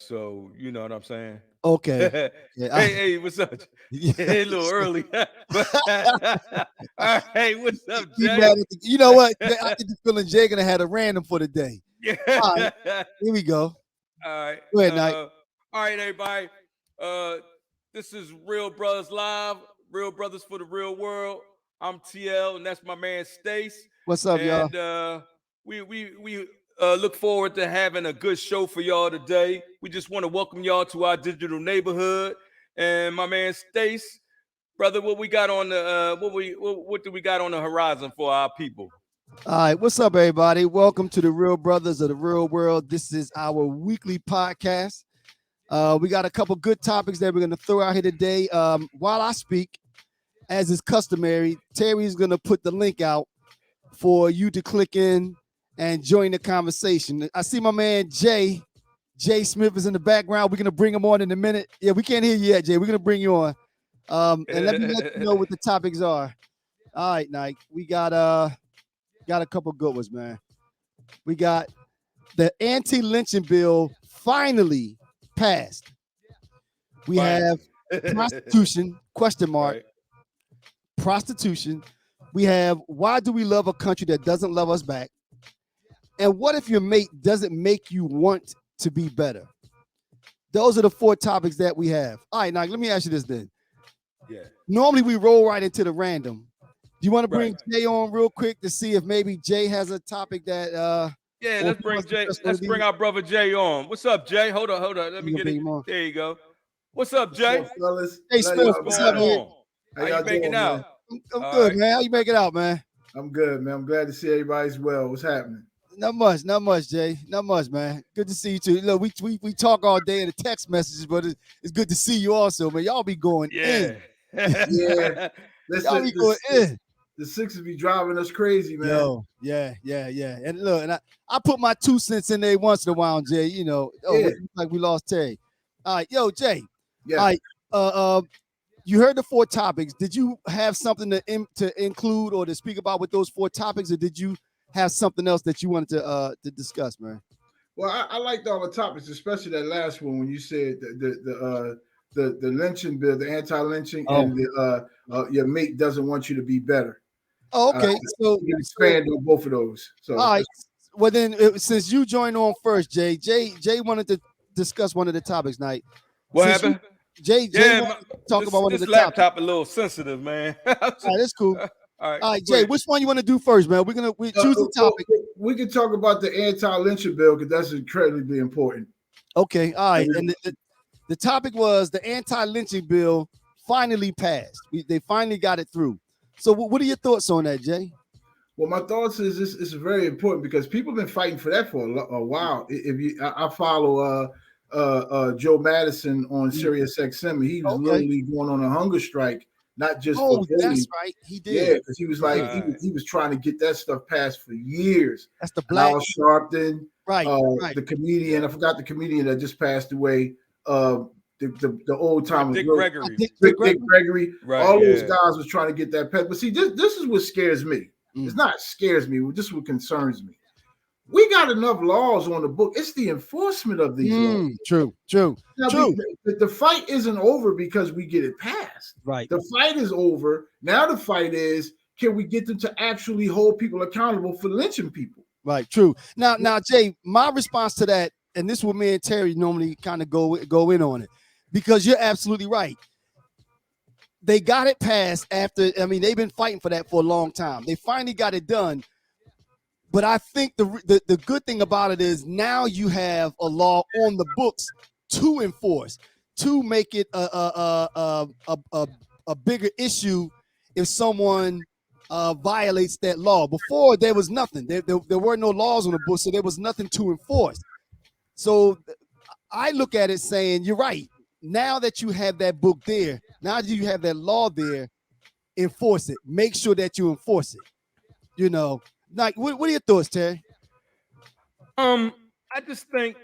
so you know what I'm saying. Okay. hey, Yeah. hey, what's up? Hey, a little early. All right, what's up, He Jay? mad at you know what? I get the feeling Jay gonna have a random for the day. All right, Yeah. here we go. All right. Go ahead, Knight. All right, everybody. Uh, this is Real Brothers Live, Real Brothers for the Real World. I'm TL, and that's my man Stace. What's up, y'all? And we look forward to having a good show for y'all today. We just want to welcome y'all to our digital neighborhood. And my man Stace, brother, what we got on the what do we got on the horizon for our people? All right, what's up, everybody? Welcome to the Real Brothers of the Real World. This is our weekly podcast. We got a couple good topics that we're going to throw out here today. While I speak, as is customary, Terry's going to put the link out for you to click in and join the conversation. I see my man Jay Smith is in the background. We're going to bring him on in a minute. Yeah, we can't hear you yet, Jay. We're going to bring you on. And let you know what the topics are. All right, Nike. We got a couple good ones, man. We got the anti-lynching bill finally passed. We have prostitution, question mark, Right. prostitution. We have why do we love a country that doesn't love us back? And what if your mate doesn't make you want to be better? Those are the four topics that we have. All right, now let me ask you this then. Yeah. Normally we roll right into the random. Do you want to bring Right. Jay on real quick to see if maybe Jay has a topic that Yeah, or let's he bring wants to Jay. discuss one Let's of bring these? our brother Jay on. What's up, Jay? Hold on. Let me You gonna get bring it. him on? There you go. What's up, What's Jay? up, fellas? Hey, Love Smith, y'all, what's Going up, man. man? on? How How you y'all making doing, out? man? I'm All good, right. man. How you make it out, man? I'm good, man. I'm glad to see everybody's well. What's happening? Not much, Jay. Not much, man. Good to see you too. Look, we talk all day in the text messages, but it's good to see you also, man. Y'all be going Yeah. in. Yeah, Y'all listen, be going in. the Sixers be driving us crazy, man. Yo, yeah. And look, and I put my 2 cents in there once in a while, Jay. You know, Yeah. like we lost Terry. All right, yo, Jay. Yeah. All right, you heard the four topics. Did you have something to include or to speak about with those four topics, or did you have something else that you wanted to discuss, man? Well, I liked all the topics, especially that last one when you said the lynching bill, the anti-lynching, and the your mate doesn't want you to be better. Oh, okay. So you can expand on both of those. So all right. Well, then since you joined on first, Jay wanted to discuss one of the topics, Night. What Since happened? Jay Yeah, wanted to talk about one of this the topics. laptop a little sensitive, man. All right, that's cool. All right, All right, go Jay, ahead. which one you want to do first, man? We choose the topic. We can talk about the anti-lynching bill because that's incredibly important. Okay, all right. And the topic was the anti-lynching bill finally passed. They finally got it through. So what are your thoughts on that, Jay? Well, my thoughts is this is very important because people have been fighting for that for a while. If you, I follow Joe Madison on Sirius XM. He was literally going on a hunger strike, not just for voting. That's right, he did. Yeah, because he was like he was trying to get that stuff passed for years. That's the black Al Sharpton, right. The comedian. I forgot the comedian that just passed away. The old time Dick Gregory. Dick Gregory. Right, all those guys was trying to get that passed. But see, this is what scares me. Mm. It's not scares me. This is what concerns me. We got enough laws on the book. It's the enforcement of these laws. True. Now, the fight isn't over because we get it passed. Right. The fight is over. Now the fight is, can we get them to actually hold people accountable for lynching people? Right. True. Now, Jay, my response to that, and this is what me and Terry normally kind of go in on it, because you're absolutely right. They got it passed after, I mean, they've been fighting for that for a long time. They finally got it done. But I think the good thing about it is now you have a law on the books to enforce, to make it a bigger issue if someone violates that law. Before, there was nothing. There were no laws on the books, so there was nothing to enforce. So I look at it saying, you're right. Now that you have that book there, now that you have that law there, enforce it. Make sure that you enforce it. You know, like what are your thoughts, Terry? I just think,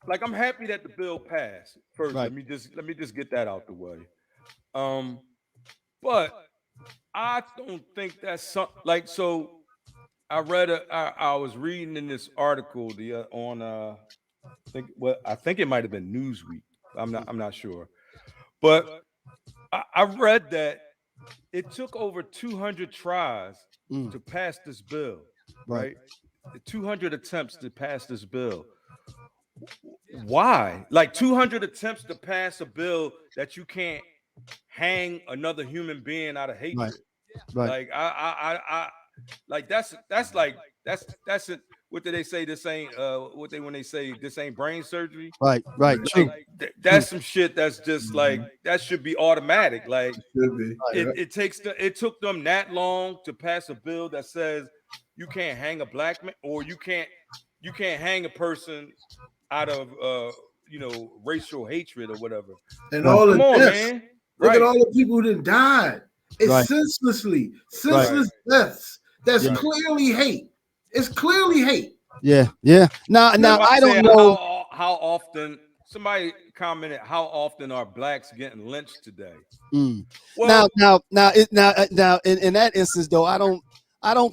like, I'm happy that the bill passed. First, right. let me just get that out the way. But I don't think that's something like so. I was reading in this article on I think it might have been Newsweek. I'm not sure, but I read that it took over 200 tries to pass this bill, right? 200 attempts to pass this bill. Why? Like 200 attempts to pass a bill that you can't hang another human being out of hatred. Like I like that's it. What do they say? This ain't when they say this ain't brain surgery. Right. Like, that's some shit that's just like that should be automatic. Like it took them that long to pass a bill that says you can't hang a black man, or you can't hang a person out of racial hatred or whatever. And all of this, man. Look at all the people who done died. It's senseless deaths. That's clearly hate. It's clearly hate. Yeah. Now I don't know how often. Somebody commented, how often are blacks getting lynched today? Well, now in that instance though, I don't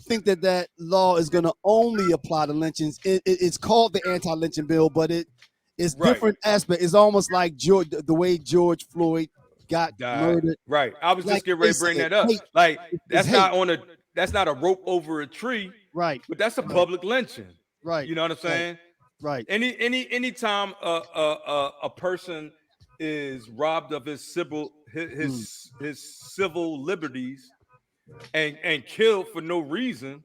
think that law is going to only apply to lynchings. It's called the anti-lynching bill, but it's different aspect. It's almost like the way George Floyd got murdered. Right. I was just getting ready to bring that up. Like that's not a rope over a tree. Right. But that's a public lynching. Right. You know what I'm saying? Right. Anytime a person is robbed of his civil liberties and killed for no reason,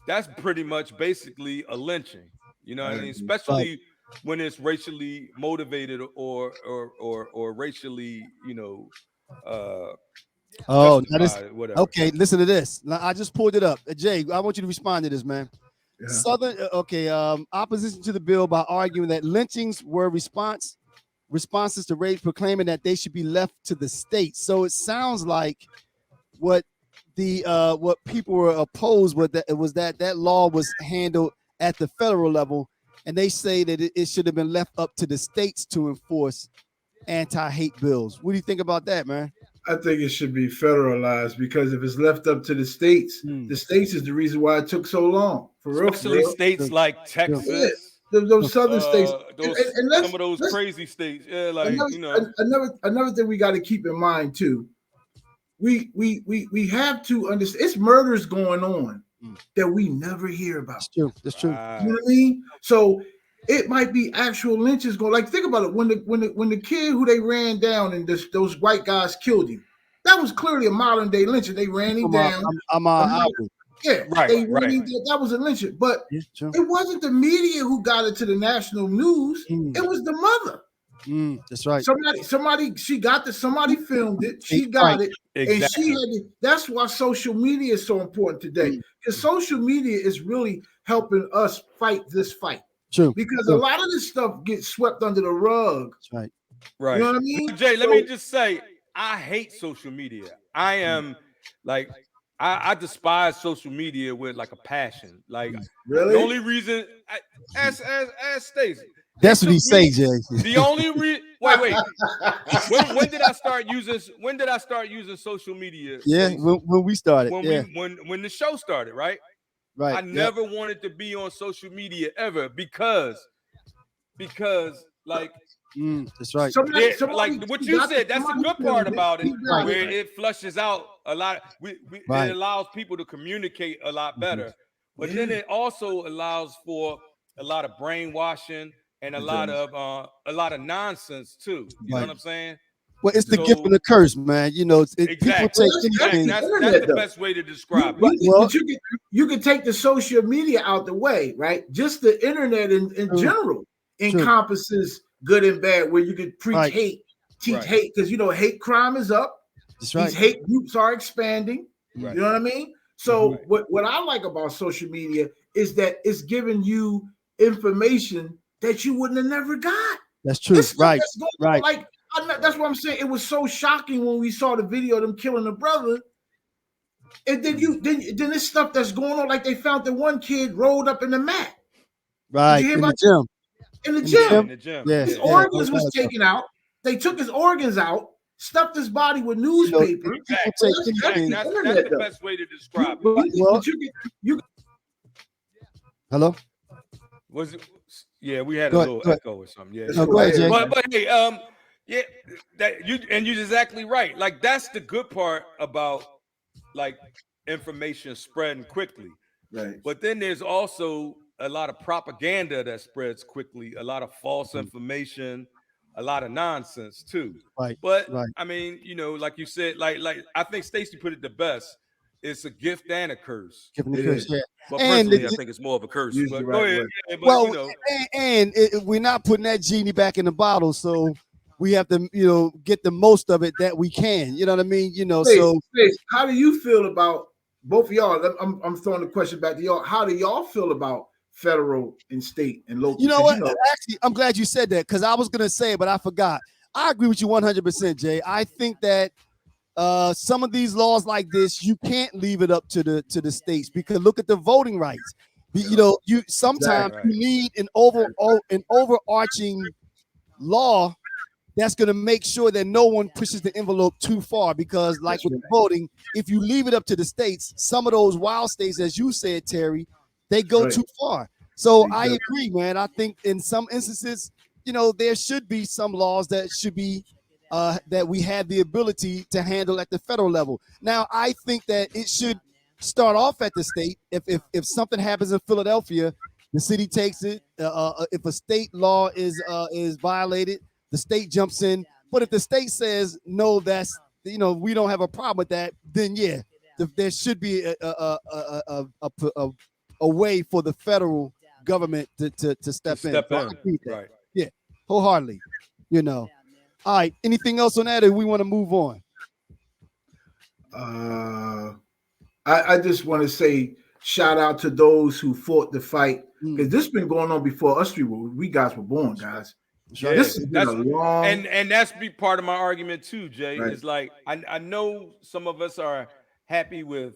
that's pretty much basically a lynching. You know what I mean? Especially when it's racially motivated or racially, whatever. Okay, listen to this. Now, I just pulled it up. Jay, I want you to respond to this, man. Opposition to the bill by arguing that lynchings were responses to rape, proclaiming that they should be left to the states. So it sounds like what people were opposed with that law was handled at the federal level, and they say that it should have been left up to the states to enforce anti-hate bills. What do you think about that, man? I think it should be federalized, because if it's left up to the states is the reason why it took so long. Especially states like Texas. Those southern states, and some of those crazy states. Yeah, like another thing we got to keep in mind too. We have to understand it's murders going on that we never hear about. That's true. You know what I mean? So it might be actual lynches going. Like, think about it. When the kid who they ran down and those white guys killed him, that was clearly a modern day lynching. They ran him down. That was a lynching. But it wasn't the media who got it to the national news. It was the mother. That's right. Somebody filmed it. She got it. Exactly. And she had it. That's why social media is so important today. Because social media is really helping us fight this fight. True. Because a lot of this stuff gets swept under the rug. That's right. You know what I mean? Jay, let me just say, I hate social media. I am like, I despise social media with like a passion. Like, really? The only reason, as Stacey. That's what he say, Jay. The only reason. Wait. When did I start using social media? Yeah, when we started. When the show started, right? Right. I never wanted to be on social media ever because like that's right. Like what you said, that's the good part about it, where it flushes out a lot. It allows people to communicate a lot better, but then it also allows for a lot of brainwashing and a lot of nonsense too. You know what I'm saying? Well, it's the gift and the curse, man. You know, people take anything. That's the best way to describe it. But you can take the social media out the way, right? Just the internet in general encompasses good and bad, where you can preach hate, teach hate, because hate crime is up. That's right. These hate groups are expanding. You know what I mean? So what I like about social media is that it's giving you information that you wouldn't have never got. That's true. Right. Like, that's what I'm saying. It was so shocking when we saw the video of them killing a brother. And then this stuff that's going on, like they found the one kid rolled up in the mat. Right. In the gym. In the gym. Yeah. His organs was taken out. They took his organs out, stuffed his body with newspaper. That's the best way to describe it. You hello? Yeah, we had a little echo or something. Yeah. No, go ahead, Jay. But hey, yeah, you're exactly right. Like that's the good part about like information spreading quickly. Right. But then there's also a lot of propaganda that spreads quickly, a lot of false information, a lot of nonsense too. Right. But Right. I mean, like you said, like I think Stacey put it the best. It's a gift and a curse. Giving the curse, yeah. But And personally, I think it's more of a curse. Use But the go right ahead. word. Yeah, but, well, and we're not putting that genie back in the bottle, so we have to, get the most of it that we can. You know what I mean? So how do you feel about both of y'all? I'm throwing the question back to y'all. How do y'all feel about federal and state and local? You know what? Actually, I'm glad you said that because I was gonna say it, but I forgot. I agree with you 100%, Jay. I think that some of these laws like this, you can't leave it up to the states because look at the voting rights. You sometimes you need an overarching law that's going to make sure that no one pushes the envelope too far because like with the voting, if you leave it up to the states, some of those wild states, as you said, Terry, they go too far. So I agree, man. I think in some instances, there should be some laws that should be that we have the ability to handle at the federal level. Now, I think that it should start off at the state. If something happens in Philadelphia, the city takes it. If a state law is violated, the state jumps in. But if the state says no, that's we don't have a problem with that, then yeah, there should be a way for the federal government to step in. Right. Yeah, wholeheartedly. All right. Anything else on that, or we want to move on? I just want to say shout out to those who fought the fight because this has been going on before us we guys were born, guys. Yeah, this has been a long and that's be part of my argument too, Jay. Right. Is like I know some of us are happy with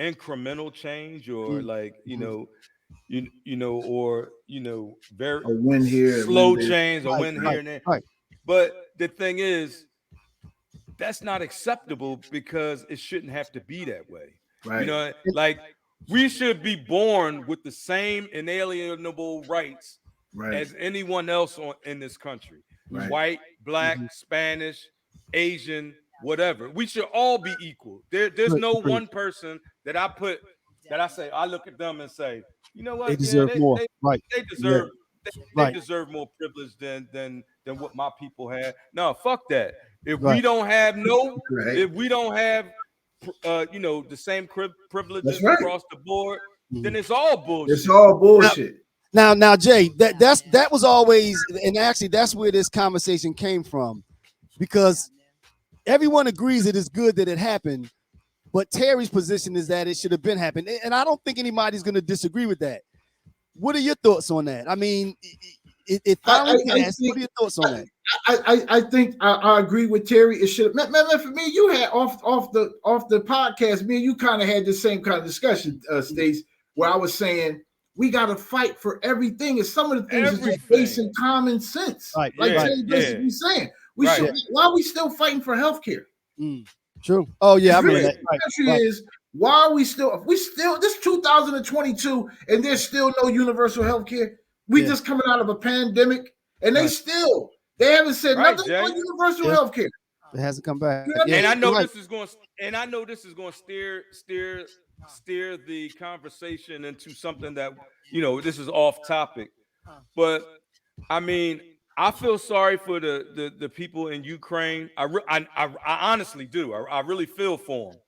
incremental change or like or very a win here, slow change, a win here right, and there. Right. But the thing is, that's not acceptable because it shouldn't have to be that way. Right. Like we should be born with the same inalienable rights as anyone else in this country. Right. White, black, Spanish, Asian, whatever. We should all be equal. There's no one person that I say, I look at them and say, you know what? They deserve more. They deserve they deserve more privilege than what my people have. No, fuck that. If we don't have if we don't have the same privileges across the board, then it's all bullshit. It's all bullshit. Now, Jay, that was always, and actually that's where this conversation came from, because everyone agrees it is good that it happened, but Terry's position is that it should have been happened, and I don't think anybody's going to disagree with that. What are your thoughts on that? I mean, it finally passed. What are your thoughts on that? I think I agree with Terry. It should. Man, for me, you had off the podcast. Me and you kind of had the same kind of discussion, Stace, where I was saying we got to fight for everything, and some of the things is just based in common sense. Right. Like Terry basically saying, we should. Why are we still fighting for healthcare? True. Oh yeah, I mean that. The question is, why are we still? This 2022, and there's still no universal healthcare. We just coming out of a pandemic, and they haven't said nothing about universal healthcare. It hasn't come back. And I know this is going. And I know this is going to steer the conversation into something that this is off topic. But I mean, I feel sorry for the people in Ukraine. I honestly do. I really feel for them.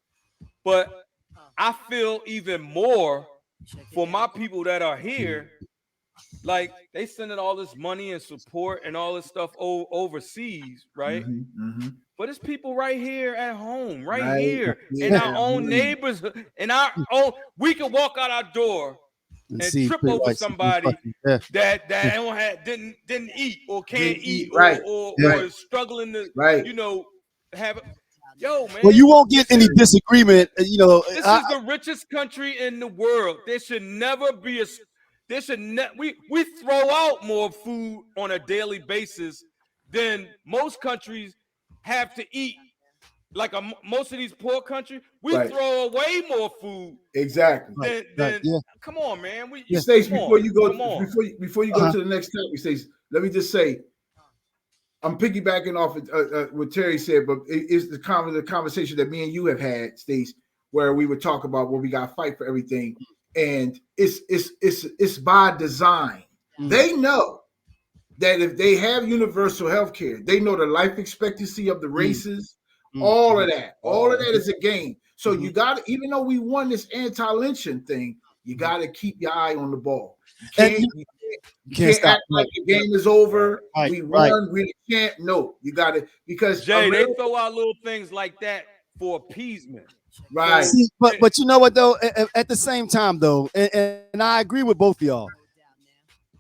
But I feel even more for my people that are here. Like they sending all this money and support and all this stuff overseas, right? But it's people right here at home, right here in our own neighbors, in our own. We can walk out our door and trip over somebody that didn't eat or can't eat or is struggling to have. Yo, man. Well, you won't get any disagreement. This is the richest country in the world. There should never be we throw out more food on a daily basis than most countries have to eat like most of these poor countries, we throw away more food. Exactly. Than come on, man. Stace, before you go to the next topic, Stace, let me just say, I'm piggybacking off what Terry said, but it's the conversation that me and you have had, Stace, where we would talk about where we got to fight for everything, and it's by design. They know that if they have universal health care, they know the life expectancy of the races, all of that is a game. So you got to, even though we won this anti-lynching thing, you got to keep your eye on the ball. You can't act like the game is over. We won, we can't. No, you got to, because Jay, they throw out little things like that for appeasement. Right. See, but you know what though? At the same time though, and I agree with both of y'all.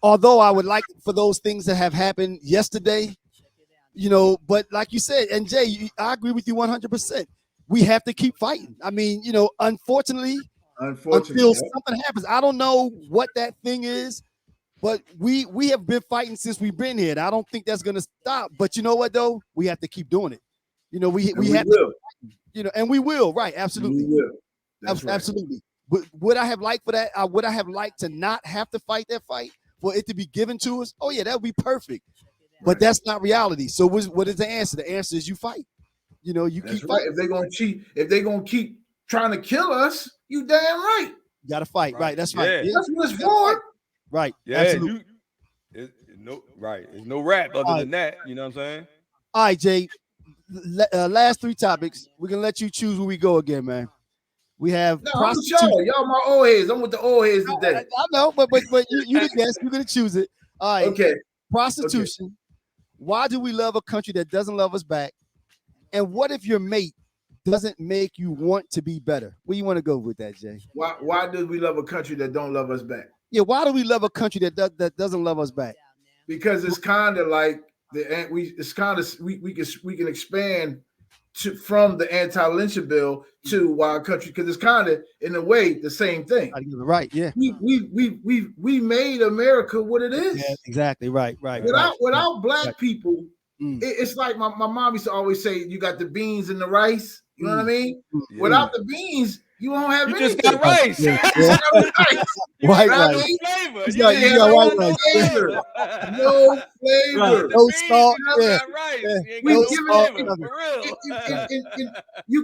Although I would like for those things to have happened yesterday, you know, but like you said, and Jay, I agree with you 100%. We have to keep fighting. I mean, you know, unfortunately, until something happens, I don't know what that thing is, but we have been fighting since we've been here. And I don't think that's gonna stop. But you know what though? We have to keep doing it. You know, we have to, you know, and we will, right? Absolutely, we will. That's absolutely. Right. Would I have liked for that? Would I have liked to not have to fight that fight? For it to be given to us, oh yeah, that would be perfect. But that's not reality. So what is the answer? The answer is you fight. You know, you keep fighting. If they're gonna cheat, if they're gonna keep trying to kill us, you damn right. You gotta fight, right? That's right. Yeah. That's what it's for. Right. Yeah, absolutely. There's no rap other than that. You know what I'm saying? All right, Jay. Last three topics. We're gonna let you choose where we go again, man. We have prostitution. Y'all my old heads. I'm with the old heads today. I know, but you the guest. You're gonna choose it. All right. Okay. Prostitution. Okay. Why do we love a country that doesn't love us back? And what if your mate doesn't make you want to be better? Where you want to go with that, Jay? Why do we love a country that don't love us back? Yeah. Why do we love a country that doesn't love us back? Because it's kind of like we can expand from the anti-lynching bill to Wild Country, because it's kind of in a way the same thing. Right. Yeah. We made America what it is. Yeah, exactly. Right. Without black people, it's like my mom used to always say, you got the beans and the rice. You know what I mean? Yeah. Without the beans, you don't have anything. Just got rice. Yeah. White rice. No flavor. You got white rice. Flavor. No flavor. No salt. We give it for real. You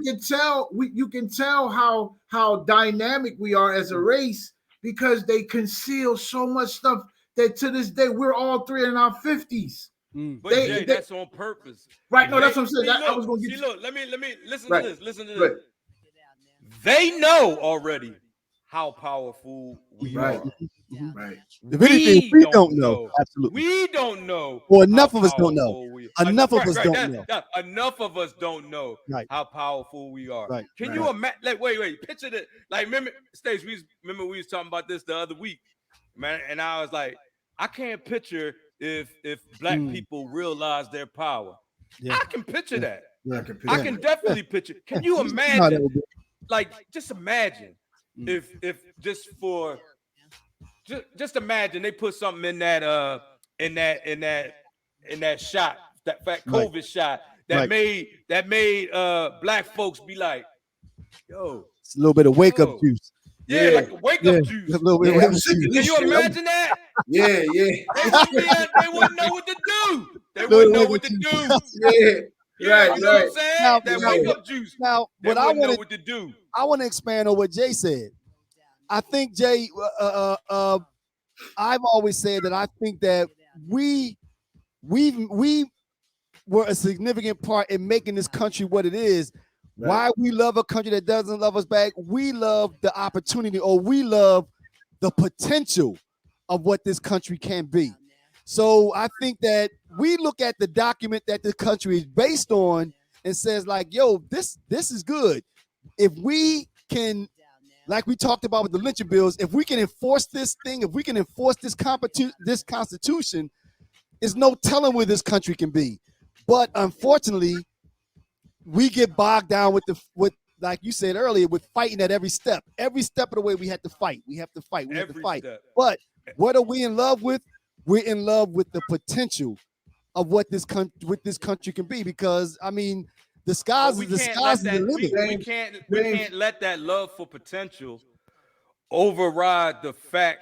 can tell how dynamic we are as a race, because they conceal so much stuff that to this day we're all three in our 50s. But Jay, that's on purpose. Right. No, that's what I'm saying. I was going to get look, let me listen to this. Listen to this. They know already how powerful we are. Right. If anything, we don't know. Absolutely. We don't know. Well, enough of us don't know. Enough of us don't know. Enough of us don't know how powerful we are. Right. Can you imagine? Like, wait. Picture that. Like, remember, Stace, we was talking about this the other week, man, and I was like, I can't picture if black people realize their power. I can picture that. I can definitely picture. Can you imagine? Like, just imagine if just imagine they put something in that shot, that fat COVID shot that made black folks be like, yo, it's a little bit of wake up juice. Yeah, like a wake up juice. A little bit of wake up juice. Can you imagine that? Yeah. They wouldn't know what to do. They wouldn't know what to do. Yeah. Right, you know what I'm saying? Now, that wake up juice. Now, what I know what to do. I want to expand on what Jay said. I think Jay, I've always said that I think that we were a significant part in making this country what it is. Right. Why we love a country that doesn't love us back? We love the opportunity, or we love the potential of what this country can be. So I think that we look at the document that the country is based on and says, like, yo, this is good. If we can, like we talked about with the lynching bills, if we can enforce this thing, if we can enforce this constitution, there's no telling where this country can be. But unfortunately, we get bogged down with like you said earlier, with fighting at every step. Every step of the way we have to fight. We have to fight. But what are we in love with? We're in love with the potential of what this country can be, because I mean, The sky's we the can't sky's let the that. limit. We can't let that love for potential override the fact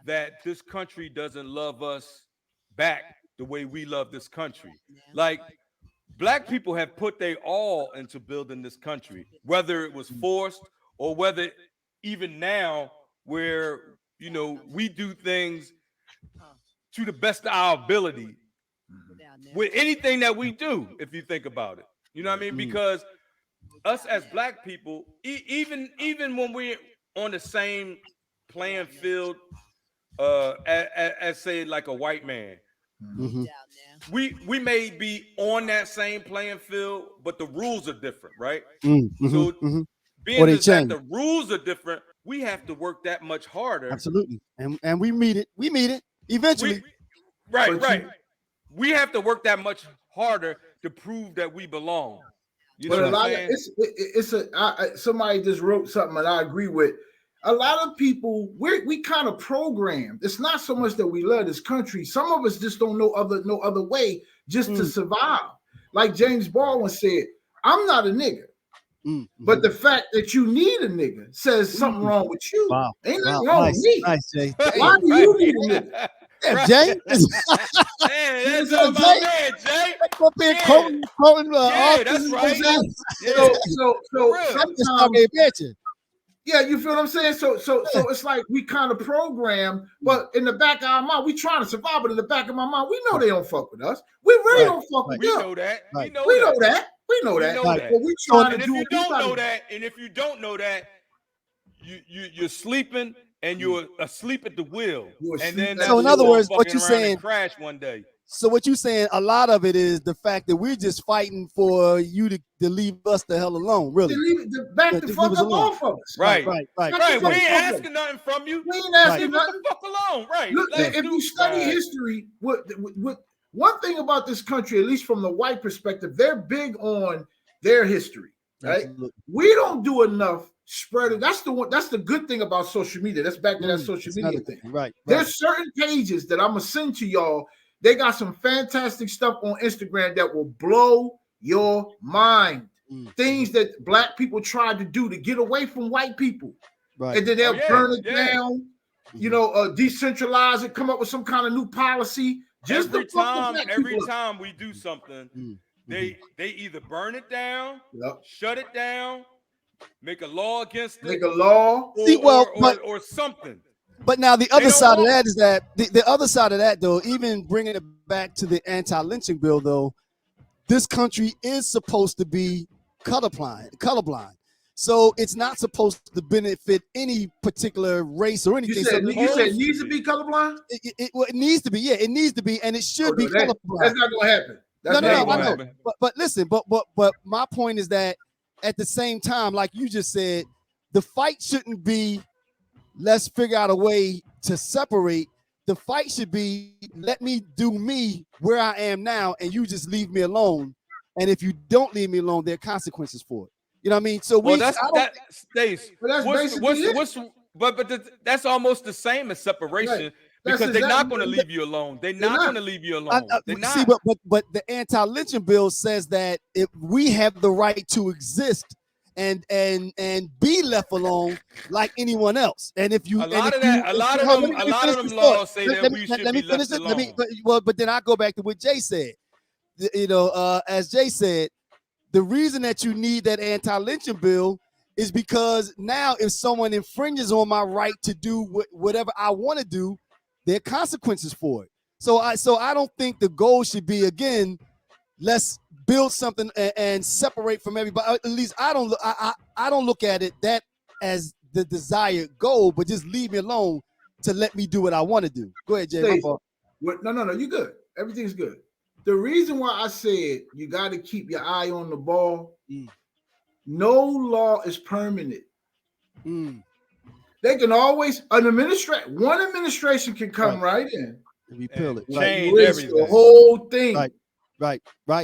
that this country doesn't love us back the way we love this country. Like, black people have put their all into building this country, whether it was forced or whether even now where, you know, we do things to the best of our ability with anything that we do, if you think about it. You know what I mean? Because us as black people, even when we're on the same playing field as say like a white man, we may be on that same playing field, but the rules are different, right? So being that the rules are different, we have to work that much harder. Absolutely. And we meet it eventually. Right. We have to work that much harder to prove that we belong. You know what I'm saying? Somebody just wrote something that I agree with. A lot of people, we kind of programmed. It's not so much that we love this country. Some of us just don't know no other way just to survive. Like James Baldwin said, I'm not a nigga. But the fact that you need a nigga says something wrong with you. Wow. Ain't nothing wrong with me. Nice, Jay. Why do you need a nigga? Yeah, Jay. That's all my man, Jay. Quoting, yeah, that's right. So sometimes, yeah, you feel what I'm saying? So it's like we kind of program, but in the back of our mind, we trying to survive, but in the back of my mind, we know they don't fuck with us. We really don't fuck with them. We know that. We know that. But we trying to do if you don't know that, you're sleeping and you're asleep at the wheel. And then so in other words, what you're saying, crash one day. So what you're saying, a lot of it is the fact that we're just fighting for you to leave us the hell alone, really. Back the fuck up off of us. Right. We ain't asking nothing from you. We ain't asking nothing. Leave us the fuck alone. Right. Look, if you study history, what one thing about this country, at least from the white perspective, they're big on their history. Right. Absolutely. We don't do enough spreading. That's the good thing about social media. That's back to that social media thing. Right. There's certain pages that I'm gonna send to y'all. They got some fantastic stuff on Instagram that will blow your mind. Things that black people tried to do to get away from white people. Right. And then they'll burn it down, decentralize it, come up with some kind of new policy. Just every time we do something, they either burn it down, shut it down, make a law against it, or something. But now the other side of that is that the other side of that, though, even bringing it back to the anti-lynching bill, though, this country is supposed to be colorblind. So it's not supposed to benefit any particular race or anything. You said it needs to be colorblind? It needs to be, yeah, it needs to be, and it should be colorblind. That's not gonna happen. I know. But listen, but my point is that at the same time, like you just said, the fight shouldn't be let's figure out a way to separate. The fight should be let me do me where I am now, and you just leave me alone. And if you don't leave me alone, there are consequences for it. You know what I mean? So that's almost the same as separation. Right. Because they're not going to leave you alone. They're not going to leave you alone. See, but the anti-lynching bill says that if we have the right to exist and be left alone like anyone else. And if you a lot of them laws say that we should be left alone. But then I go back to what Jay said. As Jay said, the reason that you need that anti-lynching bill is because now if someone infringes on my right to do whatever I want to do, there are consequences for it. So I don't think the goal should be, again, let's build something and separate from everybody. At least I don't look at it that as the desired goal, but just leave me alone to let me do what I want to do. Go ahead, Jay. No, you're good. Everything's good. The reason why I said you got to keep your eye on the ball, no law is permanent. They can always one administration can come right in, repeal it, change everything, the whole thing. Right.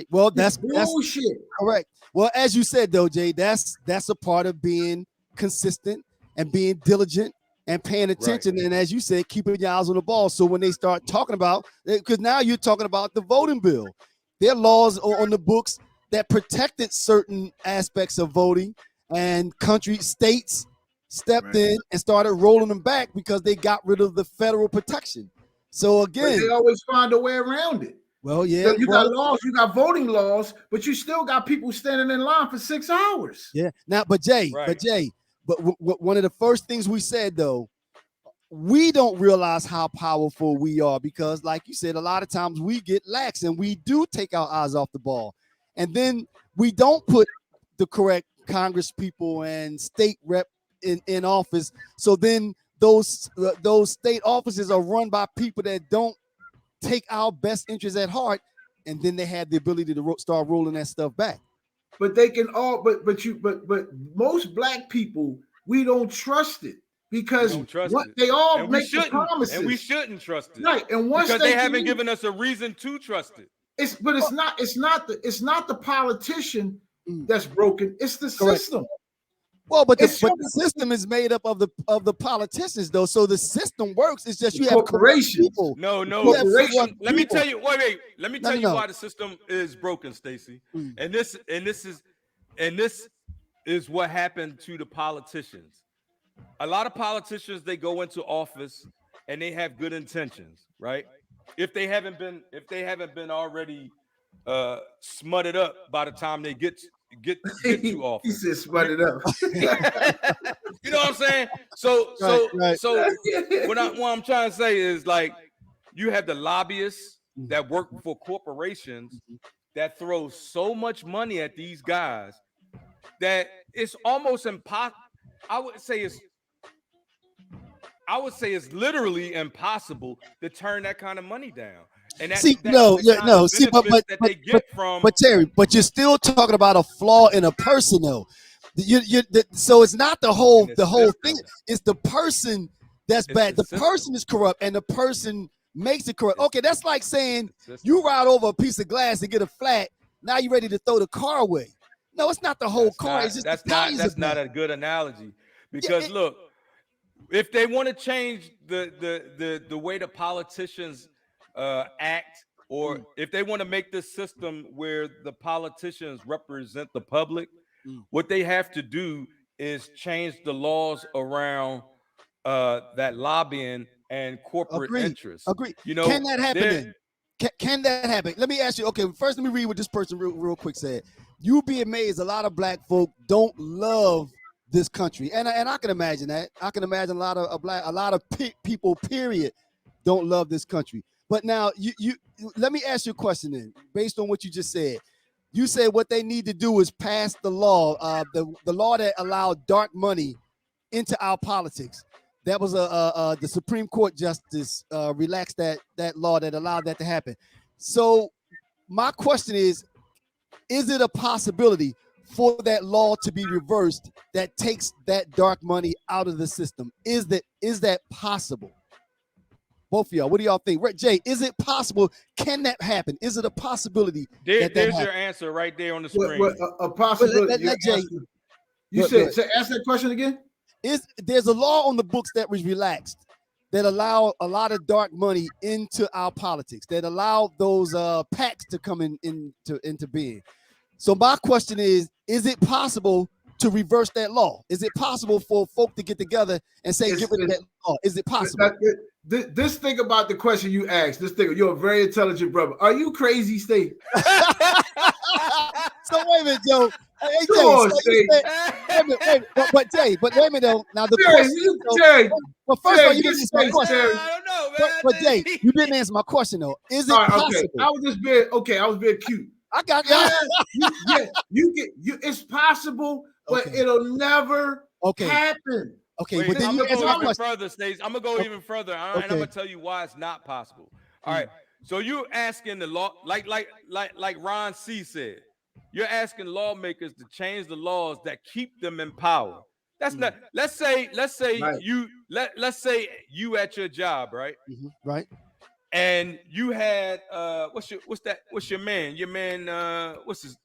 Well, that's bullshit. Correct. Well, as you said though, Jay, that's a part of being consistent and being diligent and paying attention. Right. And as you said, keeping your eyes on the ball. So when they start talking about, because now you're talking about the voting bill, there are laws on the books that protected certain aspects of voting, and states stepped in and started rolling them back because they got rid of the federal protection. So again, but they always find a way around it. Well, yeah, you got laws, you got voting laws, but you still got people standing in line for 6 hours. Yeah. Now, but one of the first things we said though, we don't realize how powerful we are because, like you said, a lot of times we get lax and we do take our eyes off the ball, and then we don't put the correct Congress people and state rep in office. So then those state offices are run by people that don't take our best interests at heart, and then they have the ability to start rolling that stuff back. But they can all, but most black people, we don't trust it. Because they all make the promises, and we shouldn't trust it, right? And once because they haven't given us a reason to trust it. It's not the politician that's broken. It's the system. Well, but the system is made up of the politicians, though. So the system works. It's just you have corporations. People. No. Let me tell you. Wait. Let me tell you why the system is broken, Stacey. And this is what happened to the politicians. A lot of politicians, they go into office and they have good intentions, right? If they haven't been already smutted up by the time they get to office. He said smutted up. You know what I'm saying? So what I'm trying to say is, like, you have the lobbyists that work for corporations that throw so much money at these guys that it's almost impossible. I would say it's literally impossible to turn that kind of money down. And but Terry, but you're still talking about a flaw in a person, though. So it's not the whole thing. It's the person that's bad. The person is corrupt, and the person makes it corrupt. Okay, that's like saying you ride over a piece of glass and get a flat. Now you're ready to throw the car away. No, it's not the whole car. It's just that's not a good analogy, because look, if they want to change the way the politicians act, or if they want to make this system where the politicians represent the public, what they have to do is change the laws around that lobbying and corporate interests. Agree. You know, can that happen? Can that happen? Let me ask you. Okay, first let me read what this person real quick said. You'd be amazed. A lot of black folk don't love this country, and I can imagine that. I can imagine a lot of people, period, don't love this country. But now you let me ask you a question then, based on what you just said. You said what they need to do is pass the law, the law that allowed dark money into our politics. That was the Supreme Court justice relaxed that law that allowed that to happen. So my question is it a possibility for that law to be reversed that takes that dark money out of the system? Is that possible? Both of y'all, what do y'all think? Jay, is it possible? Can that happen? Is it a possibility? There's your answer right there on the screen. A possibility. Ask that question again. There's a law on the books that was relaxed that allow a lot of dark money into our politics, that allow those PACs to come into being. So my question is it possible to reverse that law? Is it possible for folk to get together and say, get rid of that law? Is it possible? This thing about the question you asked, you're a very intelligent brother. Are you crazy, Steve? So wait a minute, Joe. Hey, Jay, but wait a minute though. Now the question, well, first of all, you didn't answer my question. I don't know, man. But Jay, you didn't answer my question though. Is it possible? Okay. I was being cute. I got it's possible, but it'll never happen. Okay, wait, but then I'm you gonna go even question. further, Stacey. I'm gonna go even further, and I'm gonna tell you why it's not possible. All right. So you're asking the law, like Ron C said, you're asking lawmakers to change the laws that keep them in power. That's not. Let's say right. let's say you at your job, right? Right. And you had what's your man? Your man, what's his?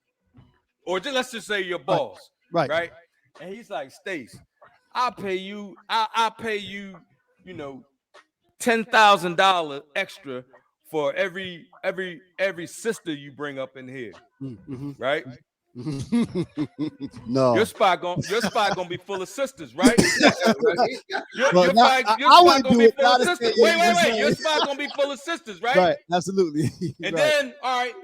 Or let's just say your boss, right? And he's like, Stace, I'll pay you, $10,000 extra for every sister you bring up in here, Mm-hmm. right? No, Your spot gonna be full of sisters, right? Your well, spot wouldn't gonna do be it. full Now of this sisters. thing- Wait. Your spot gonna be full of sisters, right? Right, absolutely. And Right. then, all right,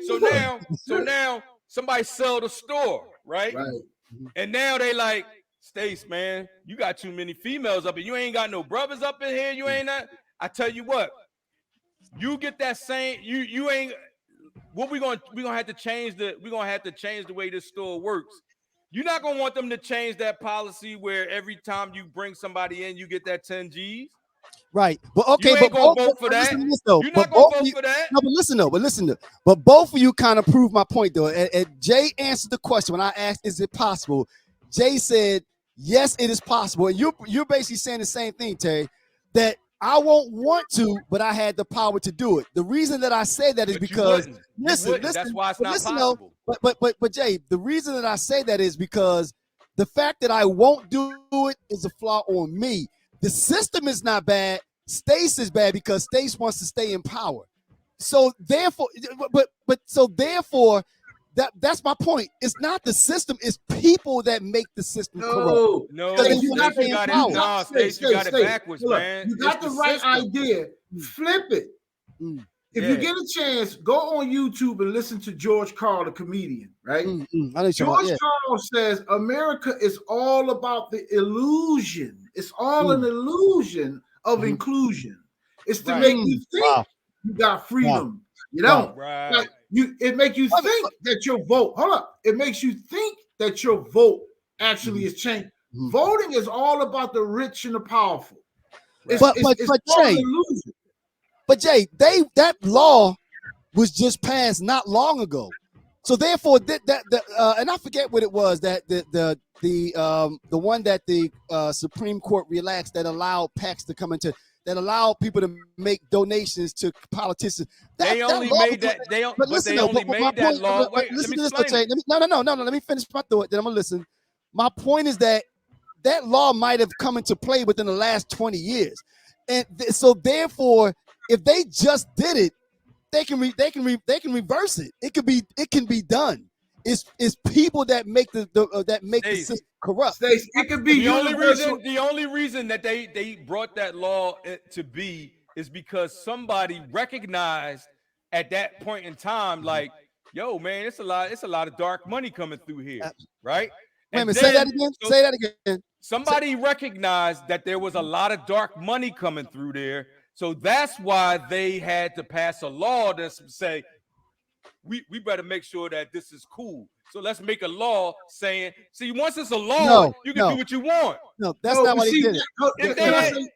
so now somebody sell the store, right? Right. And now they like, Stace, man, you got too many females up here. You ain't got no brothers up in here. You ain't that. I tell you what, you get that same. You ain't. What we gonna have to change the way this store works. You're not gonna want them to change that policy where every time you bring somebody in, you get that 10 G's. Right. But okay, You ain't but gonna both, vote for but that. listen to this, though. You're But not gonna both of vote you- for that. No, but listen to. But both of you kind of proved my point, though. And Jay answered the question when I asked, "Is it possible?" Jay said, "Yes, it is possible." And you're basically saying the same thing, Terry. That I won't want to, but I had the power to do it. The reason that I say that is But you because wouldn't. listen, That's why it's but not listen, possible. though, but Jay, the reason that I say that is because the fact that I won't do it is a flaw on me. The system is not bad. Stace is bad because Stace wants to stay in power. So therefore, that's my point. It's not the system; it's people that make the system corrupt. No, Because Stace, you you got got it it. power. No, Stace, you got it backwards, Look, man. you got It's the right system. idea. Flip it. Mm. If you get a chance, go on YouTube and listen to George Carl, the comedian, right? I know what you're talking George about, yeah. Carl says America is all about the illusion. It's all an illusion of inclusion. It's to make you think you got freedom. You don't. Right. Like it makes you think that your vote. Hold up. It makes you think that your vote actually is changed. Voting is all about the rich and the powerful. It's all Jay, an illusion. But Jay, that law was just passed not long ago. So therefore, and I forget what it was that the one that the Supreme Court relaxed that allowed PACs to come into, that allowed people to make donations to politicians. They only made that law. Wait, listen let me to this, explain. No. Let me finish my thought. Then I'm gonna listen. My point is that law might have come into play within the last 20 years, and so therefore, if they just did it, they can reverse it. It can be done. It's people that make the system corrupt. Stace, it could be the only reason that they brought that law to be is because somebody recognized at that point in time, like, yo, man, it's a lot of dark money coming through here, right? Wait a minute, say that again. Say that again. Somebody recognized that there was a lot of dark money coming through there. So that's why they had to pass a law that say, we better make sure that this is cool. So let's make a law saying, see, once it's a law, you can do what you want. No, that's not what he did.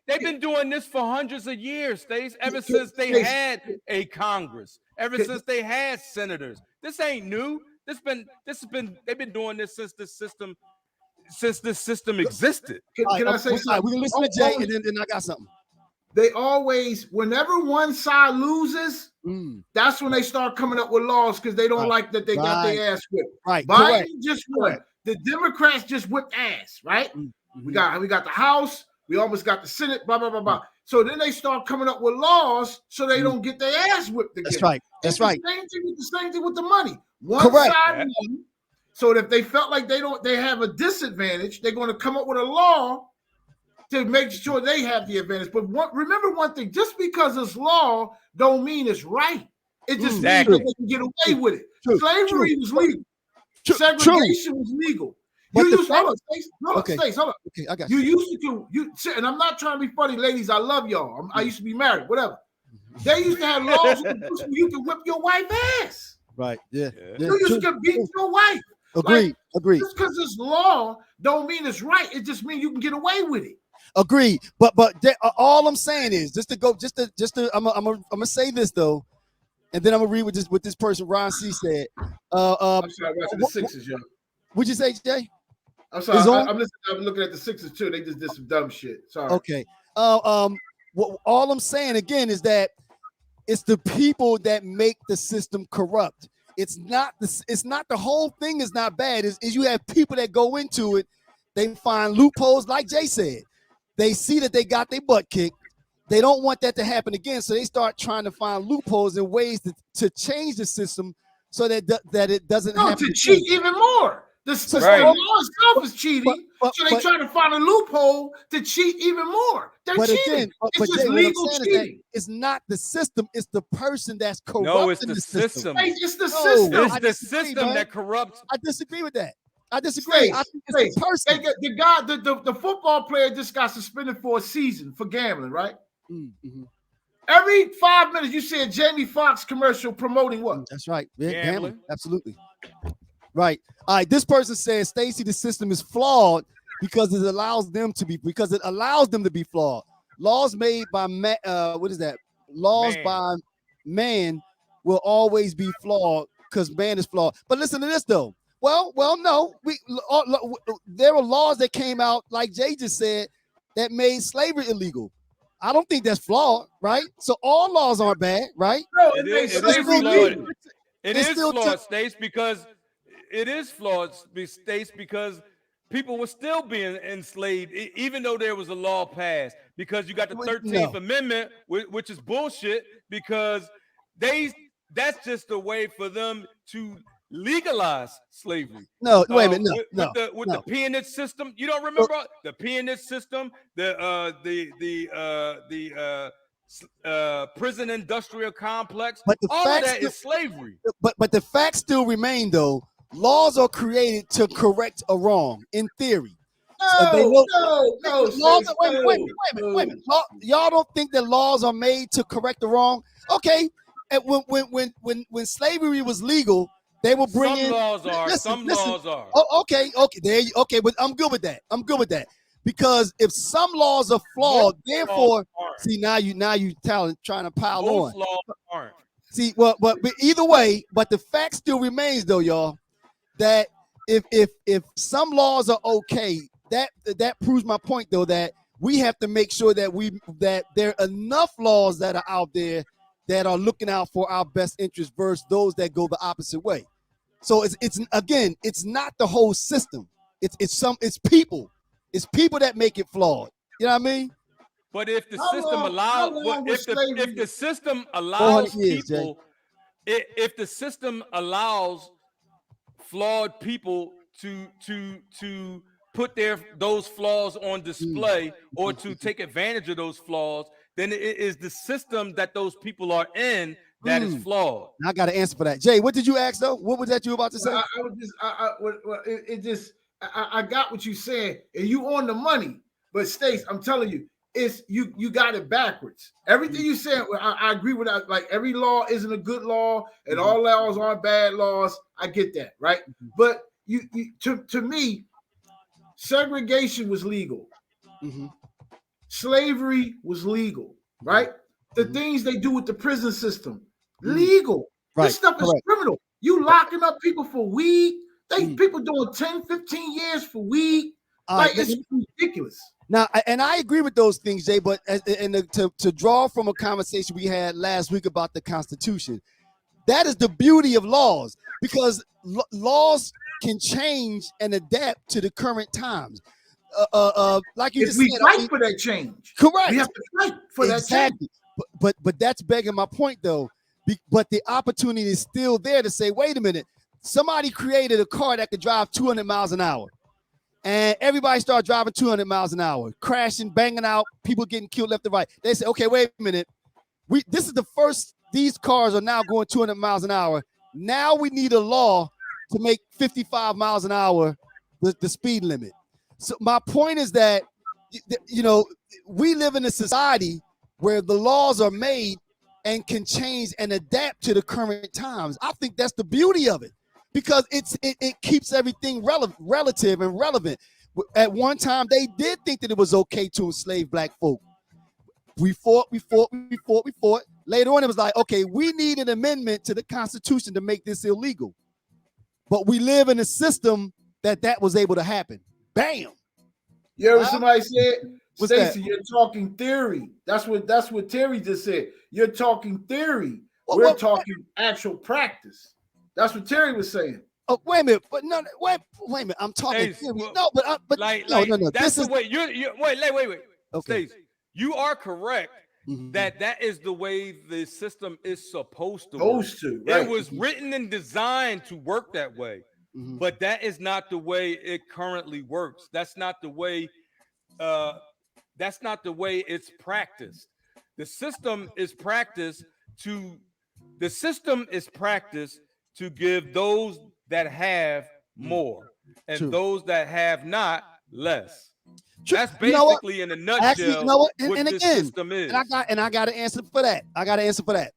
They've been doing this for hundreds of years, Stace, ever since they had a Congress, ever since they had senators. This ain't new. They've been doing this since this system existed. Can I say something? We can listen to Jay, and then I got something. They always, whenever one side loses, that's when they start coming up with laws because they don't like that they got their ass whipped. Right. Biden just won. The Democrats just whipped ass, right? We got the House, we almost got the Senate, blah, blah, blah, blah. So then they start coming up with laws so they don't get their ass whipped again. That's right. That's right. The same thing with the money. One side won. So if they felt like they have a disadvantage, they're going to come up with a law to make sure they have the advantage. But remember one thing, just because it's law don't mean it's right. It just means that they can get away with it. Slavery was legal. Segregation was legal. Hold on, Stace. Okay, I got you. You used to, and I'm not trying to be funny, ladies. I love y'all. I used to be married, whatever. They used to have laws where you could whip your wife's ass. Right, yeah. You used to beat your wife. Agreed. Just because it's law don't mean it's right. It just means you can get away with it. Agreed. But all I'm saying is I'm gonna say this though, and then I'm gonna read what this person Ron C said. I'm sorry, watching the Sixers, yo. What'd you say, Jay? I'm sorry. I'm looking at the Sixers too. They just did some dumb shit. Sorry. Okay. All I'm saying again is that it's the people that make the system corrupt. It's not the whole thing is not bad. Is you have people that go into it, they find loopholes, like Jay said. They see that they got their butt kicked. They don't want that to happen again, so they start trying to find loopholes and ways to change the system so that it doesn't happen. To cheat even more. The law itself is cheating, so they try to find a loophole to cheat even more. They're cheating. It's just legal cheating. It's not the system; it's the person that's corrupting. No, it's the system. It's the system. It's the system that corrupts. I disagree with that. I disagree. I think it's the person. The football player just got suspended for a season for gambling, right? Mm-hmm. Every 5 minutes, you see a Jamie Foxx commercial promoting what? That's right. Gambling. Absolutely. Right. All right. This person says, Stacey, the system is flawed because it allows them to be flawed. Laws made by by man will always be flawed because man is flawed. But listen to this though. Well, no. There were laws that came out, like Jay just said, that made slavery illegal. I don't think that's flawed, right? So all laws aren't bad, right? No, it is flawed. It is flawed, Stace, because it is flawed, Stace, because people were still being enslaved, even though there was a law passed. Because you got the 13th Amendment, which is bullshit, because that's just a way for them to legalize slavery. No, wait a minute. With the peonage system, you don't remember the peonage system, the prison industrial complex. But all of that is slavery. But the facts still remain, though. Laws are created to correct a wrong, in theory. No. Wait a minute. Y'all don't think that laws are made to correct the wrong? Okay. And when slavery was legal, they will bring in. Laws are. Some laws are. Oh, okay. But I'm good with that. Because if some laws are flawed, therefore, see now you trying to pile Most on. laws aren't. See, but either way, but the fact still remains though, y'all, that if some laws are okay, that proves my point though, that we have to make sure that there are enough laws that are out there that are looking out for our best interest versus those that go the opposite way. So it's not the whole system. It's people. It's people that make it flawed. You know what I mean? But if the system allows people, if the system allows flawed people to put those flaws on display or to take advantage of those flaws, then it is the system that those people are in that is flawed. I got to answer for that. Jay, what did you ask though? What was that you were about to say? I got what you said, and you on the money. But Stace, I'm telling you, it's you got it backwards. Everything you said, I agree with that. Like every law isn't a good law, and all laws aren't bad laws. I get that, right? But to me, segregation was legal. Slavery was legal, right? The things they do with the prison system, legal. Right. This stuff is criminal. You locking up people for weed. People doing 10, 15 years for weed. It's ridiculous. Now, and I agree with those things, Jay, but to draw from a conversation we had last week about the Constitution, that is the beauty of laws, because laws can change and adapt to the current times. Like you just said, we fight for that change. Correct. We have to fight for that change. But that's begging my point, though. But the opportunity is still there to say, wait a minute, somebody created a car that could drive 200 miles an hour. And everybody started driving 200 miles an hour, crashing, banging out, people getting killed left and right. They say, okay, wait a minute. This is the first, these cars are now going 200 miles an hour. Now we need a law to make 55 miles an hour the speed limit. So my point is that, we live in a society where the laws are made and can change and adapt to the current times. I think that's the beauty of it, because it keeps everything relative and relevant. At one time, they did think that it was okay to enslave black folk. We fought. Later on, it was like, okay, we need an amendment to the Constitution to make this illegal. But we live in a system that was able to happen. Bam. You ever somebody said, Stacey, you're talking theory. That's what Terry just said. You're talking theory. We're talking actual practice. That's what Terry was saying. Oh, wait a minute, but no, wait a minute. I'm talking theory. No. That's this the way you're wait. Okay. Stacey, you are correct that is the way the system is supposed to work. Right. It was written and designed to work that way, but that is not the way it currently works. That's not the way. That's not the way it's practiced. The system is practiced to. The system is practiced to give those that have more, and those that have not less. That's basically in a nutshell. Actually, what this system is. And I got to answer for that.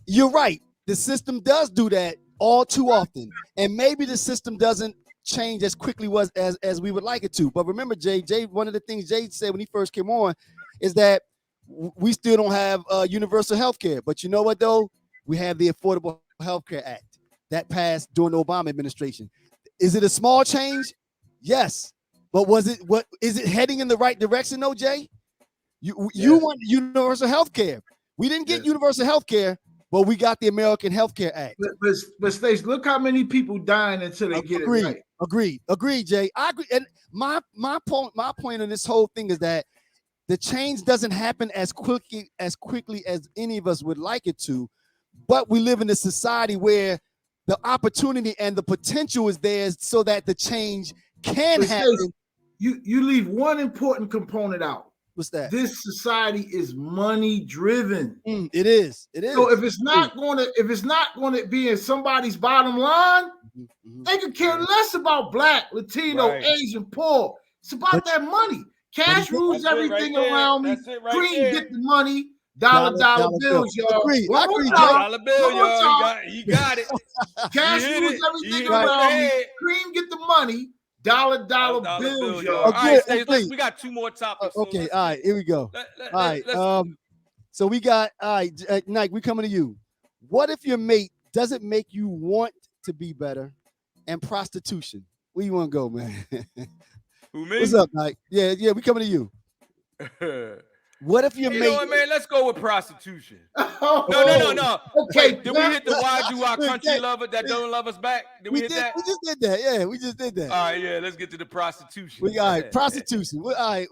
You're right. The system does do that all too often, and maybe the system doesn't change as quickly as we would like it to. But remember, Jay, one of the things Jay said when he first came on is that we still don't have universal health care. But you know what, though? We have the Affordable Health Care Act that passed during the Obama administration. Is it a small change? Yes. But is it heading in the right direction, though, Jay? You want universal health care. We didn't get universal health care, but we got the American Health Care Act. But Stacey, look how many people dying until they get it right. Agreed, Jay. I agree. And my point on this whole thing is that the change doesn't happen as quickly as any of us would like it to, but we live in a society where the opportunity and the potential is there so that the change can happen. Stacey, you leave one important component out. What's that? This society is money driven. It is. So if it's not going to be in somebody's bottom line, they could care less about black, Latino, Asian, poor. It's about that money. Cash rules everything around me. Cream get the money. Dollar bills, y'all. Dollar bill, y'all. You got it. Cash rules everything around me. Cream get the money. Dollar bills, y'all. All right, Stacey, we got two more topics. Okay, all right, here we go. All right, so we got, all right, Nike, we coming to you. What if your mate doesn't make you want to be better? And prostitution. Where you want to go, man? Who, me? What's up, Nike? Yeah, we coming to you. What if your mate? You know what, man? Let's go with prostitution. No. Okay. Wait, did we hit the why do our country love it that don't love us back? Did we hit that? We just did that. Yeah, we just did that. All right, yeah. Let's get to the prostitution. All right, prostitution. All right.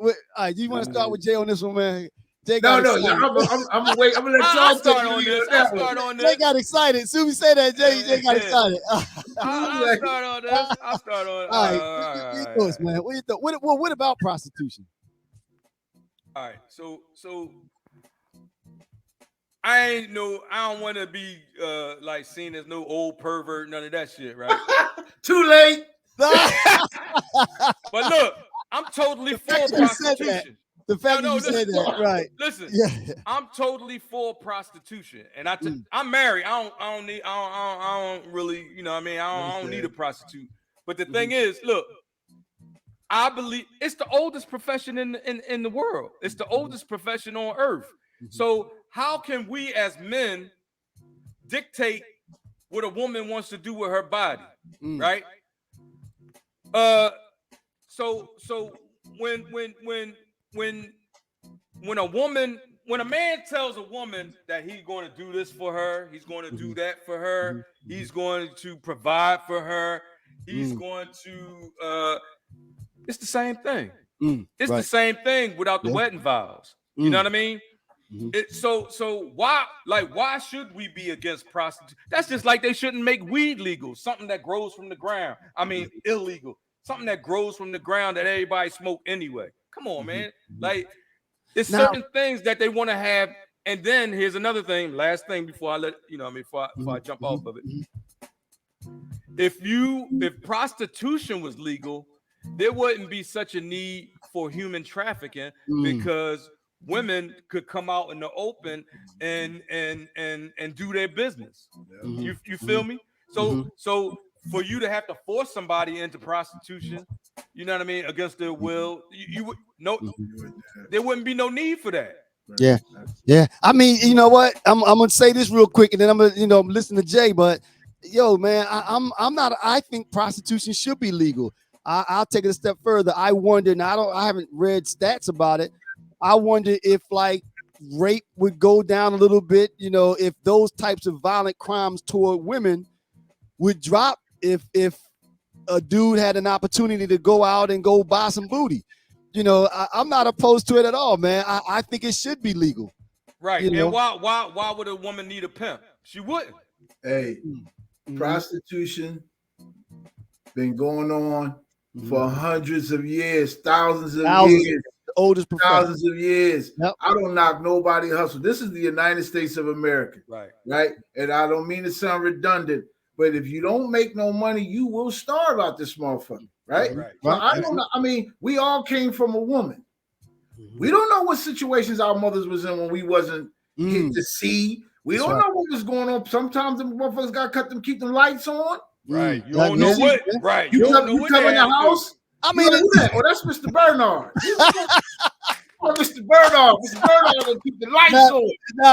Do you want to start with Jay on this one, man? Jay no. I'm gonna wait. I'm gonna let y'all start on this. I'll start on this. Jay got excited. As soon as we say that, Jay got excited. I'll start on this. All right. Man. What about prostitution? All right, so I don't want to be like seen as no old pervert, none of that shit, right? Too late. But look, I'm totally for prostitution. The fact that you said that, right? Listen, I'm totally for prostitution, and I'm married. I don't really, you know what I mean? I don't need a prostitute. But the thing is, look, I believe it's the oldest profession in the world. It's the oldest profession on earth. So how can we as men dictate what a woman wants to do with her body, right? So when a man tells a woman that he's going to do this for her, he's going to do that for her, he's going to provide for her, he's going to it's the same thing. It's the same thing without the wedding vows. You know what I mean? So why should we be against prostitution? That's just like they shouldn't make weed legal, something that grows from the ground. I mean, illegal, something that grows from the ground that everybody smoke anyway. Come on, man. Like, it's certain things that they want to have. And then here's another thing, last thing before I let before I jump off of it. If prostitution was legal, there wouldn't be such a need for human trafficking because women could come out in the open and do their business. You feel me? So for you to have to force somebody into prostitution, you know what I mean, against their will, there wouldn't be no need for that. Yeah. I mean, you know what? I'm gonna say this real quick, and then I'm gonna listen to Jay. But yo, man, I'm not. I think prostitution should be legal. I'll take it a step further. I wonder, and I haven't read stats about it. I wonder if like rape would go down a little bit, if those types of violent crimes toward women would drop if a dude had an opportunity to go out and go buy some booty. I'm not opposed to it at all, man. I think it should be legal. Right. You know? And why would a woman need a pimp? She wouldn't. Hey, prostitution been going on for hundreds of years, thousands of years, the oldest profession. thousands of years. Yep. I don't knock nobody hustle. This is the United States of America, right? And I don't mean to sound redundant, but if you don't make no money, you will starve out this motherfucker, right? So I don't know. I mean, we all came from a woman. We don't know what situations our mothers was in when we wasn't hit to see. We don't know what was going on. Sometimes the motherfuckers got to keep them lights on. Right. You don't know what. Right. You come in the house. I mean, that's Mr. Bernard. Mr. Bernard. Mr. Bernard will keep the lights on.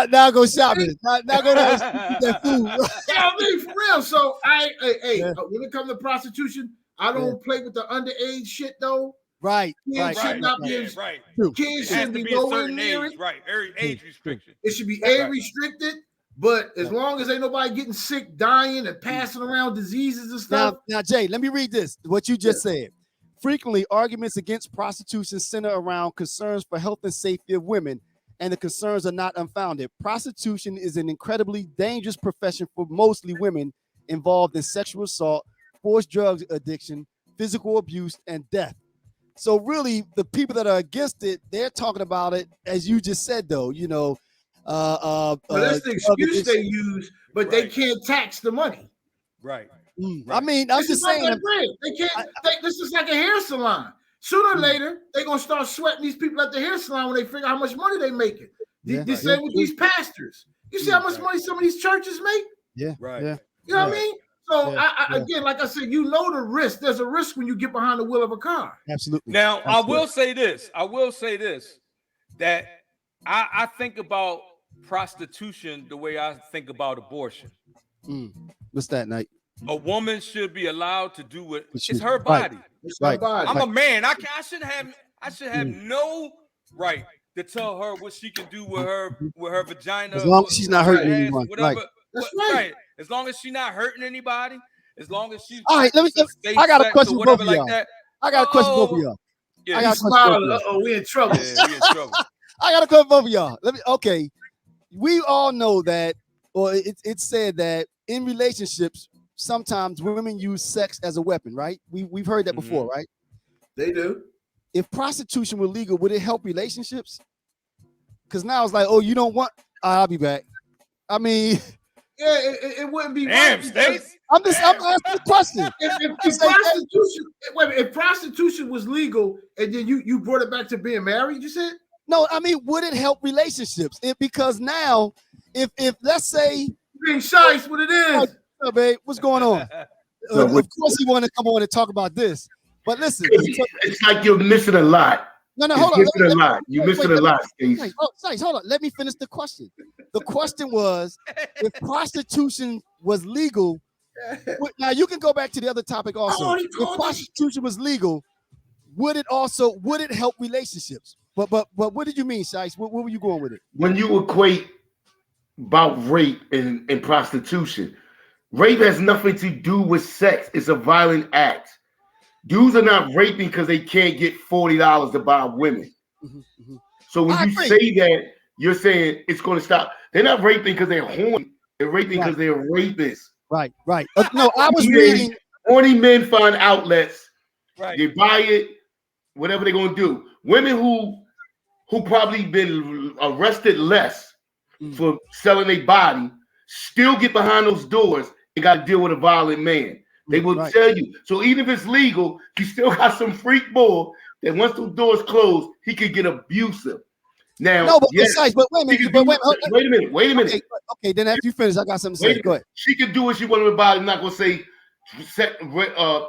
Now go shopping. Now go to that food. Yeah, I mean, for real. So when it comes to prostitution, I don't play with the underage shit though. Right. Kids should not be. Right. Kids should be nowhere near it. Right. Age restriction. It should be age restricted. But as long as ain't nobody getting sick, dying, and passing around diseases and stuff. Now, Jay, let me read this. What you just said. Frequently, arguments against prostitution center around concerns for health and safety of women, and the concerns are not unfounded. Prostitution is an incredibly dangerous profession for mostly women involved in sexual assault, forced drug addiction, physical abuse, and death. So really, the people that are against it, they're talking about it, as you just said, though, you know. That's the excuse they use, but they can't tax the money. Right. I mean, I'm just saying. They can't. This is like a hair salon. Sooner or later, they're gonna start sweating these people at the hair salon when they figure out how much money they making. The same with these pastors. You see how much money some of these churches make? Yeah. Right. Yeah. You know what I mean? So again, like I said, you know the risk. There's a risk when you get behind the wheel of a car. Absolutely. Now, I will say this. That I think about prostitution the way I think about abortion. What's that, Knight? A woman should be allowed to do what it's her body. It's her body. I'm a man. I should have no right to tell her what she can do with her vagina. As long as she's not hurting anyone. Whatever. That's right. As long as she's not hurting anybody. As long as she's all right. I got a question for both of y'all. I got a question for both of y'all. Yeah, I got a question. We in trouble. Yeah, we in trouble. I got a question for both of y'all. Okay. We all know that, or it's said that in relationships, sometimes women use sex as a weapon, right? We've heard that before, right? They do. If prostitution were legal, would it help relationships? Because now it's like, oh, you don't want. I'll be back. I mean, yeah, it wouldn't be. Damn, Stace. I'm asking the question. If prostitution was legal, and then you brought it back to being married, you said. No, I mean, would it help relationships? Because now, if let's say being shy is what it is. Oh, babe, what's going on? Of course, he wanted to come on and talk about this. But listen, it's like you're missing a lot. No, hold on. You're missing a lot, Steve. Hold on. Let me finish the question. The question was, if prostitution was legal, now you can go back to the other topic also. If prostitution was legal, would it help relationships? But what did you mean, Shice? Where were you going with it? When you equate about rape and prostitution, rape has nothing to do with sex. It's a violent act. Dudes are not raping because they can't get $40 to buy women. So when you say that, you're saying it's going to stop. They're not raping because they're horny. They're raping because they're rapists. Right. No, I was reading. Horny men find outlets. Right. They buy it, whatever they're going to do. Women who probably been arrested less for selling their body still get behind those doors and got to deal with a violent man. They will tell you. So even if it's legal, you still got some freak bull that once those doors close, he could get abusive. Now, no, but besides, but wait a minute. Wait a minute. Okay, then after you finish, I got something to say. Go ahead. She can do what she wants about it. I'm not going to say.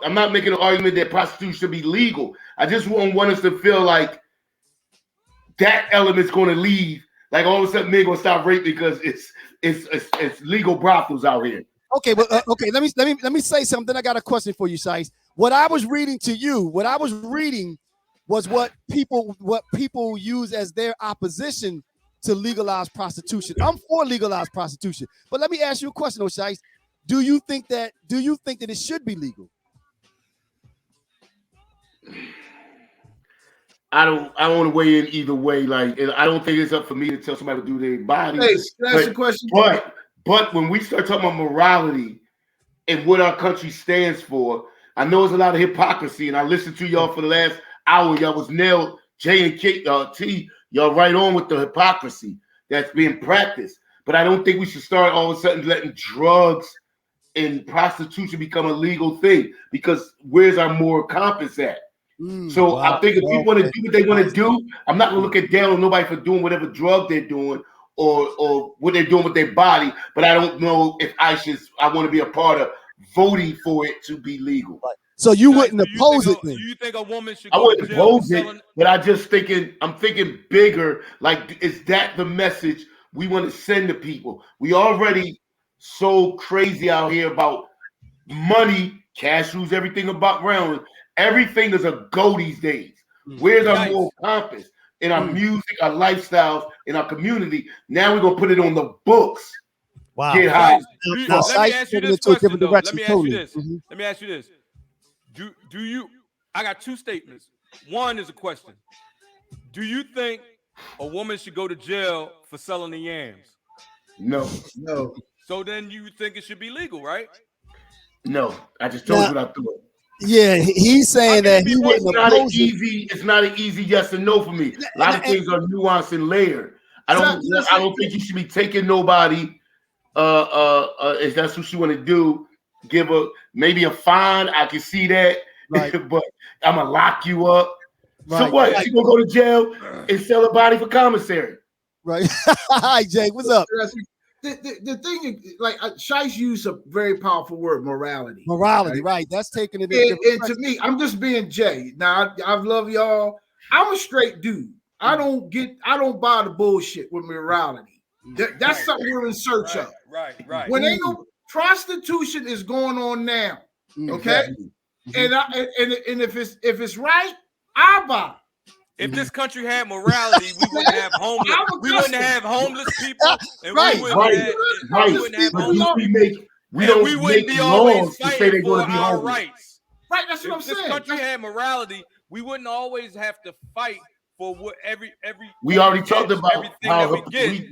I'm not making an argument that prostitution should be legal. I just want us to feel like that element's going to leave. Like all of a sudden, men going to stop raping because it's legal brothels out here. Okay, but okay. Let me say something. I got a question for you, Shice. What I was reading was what people use as their opposition to legalized prostitution. I'm for legalized prostitution, but let me ask you a question, Shice. Do you think that it should be legal? I don't want to weigh in either way. Like, and I don't think it's up for me to tell somebody to do their body. Hey, that's the question. But when we start talking about morality and what our country stands for, I know there's a lot of hypocrisy, and I listened to y'all for the last hour. Y'all was nailed, J and K, T. Y'all right on with the hypocrisy that's being practiced. But I don't think we should start all of a sudden letting drugs and prostitution become a legal thing, because where's our moral compass at? So wow. I think if people want to do what they want to do, I'm not going to look at down on nobody for doing whatever drug they're doing or what they're doing with their body. But I don't know if I want to be a part of voting for it to be legal. So you wouldn't oppose it then? Do you think a woman should? I wouldn't oppose it, but I'm thinking bigger. Like, is that the message we want to send to people? We already so crazy out here about money, cash rules everything about round. Everything is a go these days. Where's our moral compass in our music, our lifestyles, in our community? Now we're gonna put it on the books. Wow. Get high. Let me ask you this question, though. Let me ask you this. Do you? I got two statements. One is a question. Do you think a woman should go to jail for selling the yams? No. So then you think it should be legal, right? No. I just told you what I thought. Yeah, he's saying that he wouldn't oppose it. It's not an easy yes or no for me. A lot of things are nuanced and layered. I don't think you should be taking nobody. If that's what you want to do, give maybe a fine. I can see that, right. But I'm gonna lock you up. Right. So what? Right. You gonna go to jail and sell a body for commissary? Right. Hi, Jay. What's up? The thing is, like, Shice used a very powerful word, morality. Morality, right? That's taking it. And to me, I'm just being Jay. Now, I love y'all. I'm a straight dude. I don't buy the bullshit with morality. That's something we're in search of. Right. When ain't no prostitution is going on now, okay? And if it's right, I buy. If this country had morality, we wouldn't have homeless. We wouldn't have homeless people, and we wouldn't have homeless. We wouldn't be always fighting for our rights. Right, that's what I'm saying. If this country had morality, we wouldn't always have to fight for what every. We already talked about how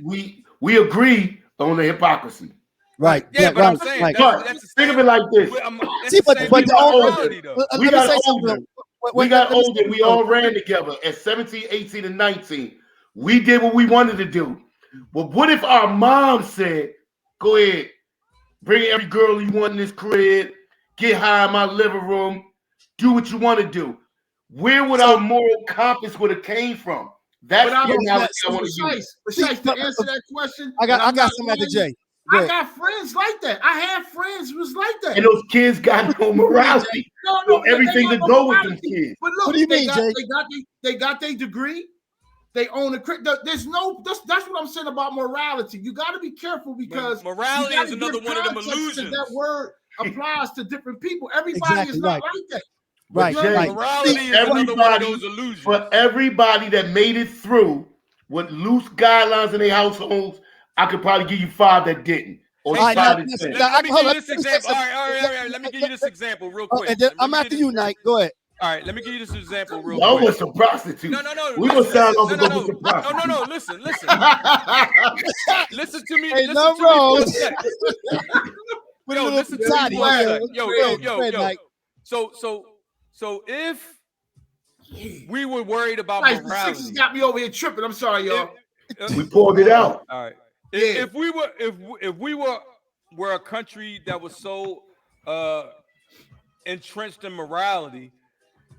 we agree on the hypocrisy. Right. Yeah, but I'm saying think of it like this. We got older. We all ran together at 17, 18, and 19. We did what we wanted to do. But what if our mom said, go ahead, bring every girl you want in this crib, get high in my living room, do what you want to do? Where would our moral compass would have came from? That's the analogy I want to use. To answer that question, I got some at the J. I got friends like that. I have friends who was like that. And those kids got no morality. No, everything to go with them kids. But look, what do you mean, Jay? They got their degree. They own a crib. That's what I'm saying about morality. You got to be careful because morality is another one of them illusions. That word applies to different people. Everybody is not like that. Right. Morality is another one of those illusions. For everybody that made it through with loose guidelines in their households, I could probably give you 5 that didn't. Or let me give you this example. All right. Let me give you this example real quick. I'm after you, Nike. Go ahead. All right, let me give you this example real quick. With some prostitutes. No. We gonna sound over some prostitutes. No. Listen. Listen to me. Hey, listen no to wrong. Me. Yo, listen to me. Yo. So if we were worried about morality, the got me over here tripping. I'm sorry, y'all. We pulled it out. All right. If we were a country that was so entrenched in morality,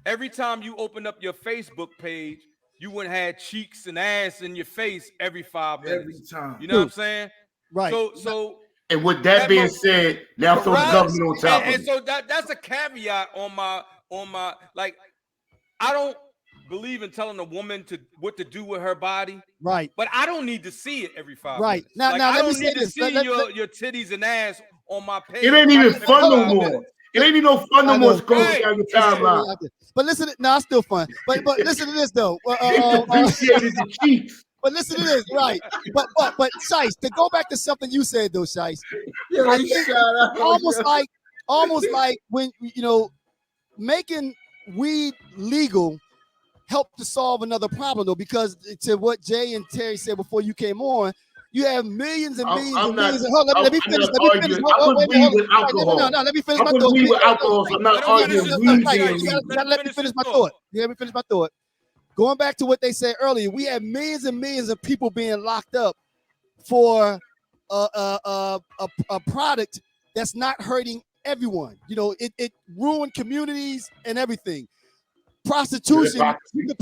every time you open up your Facebook page, you wouldn't have cheeks and ass in your face every 5 minutes. Every time. You know what I'm saying? Right. So and with that being said, now throw the government on top of it. And so that's a caveat on my like, I don't believe in telling a woman what to do with her body. Right. But I don't need to see it every 5 minutes. Right. Now I let me don't need to see your titties and ass on my page. It ain't even fun no more. It ain't even no fun no more scrolling down your timeline. But listen, it's still fun. But listen to this though. The cheeks. But listen to this, right? But Shice, to go back to something you said though, Shice, almost like when making weed legal help to solve another problem though, because to what Jay and Terry said before you came on, you have millions and millions and millions. Hold on, let me finish. Let me finish. I put weed with alcohol. No, let me finish my thought. I put weed with alcohol, so I'm not arguing weed being legal. Let me finish my thought. Let me finish my thought. Going back to what they said earlier, we have millions and millions of people being locked up for a product that's not hurting everyone. You know, it ruined communities and everything. Prostitution, we could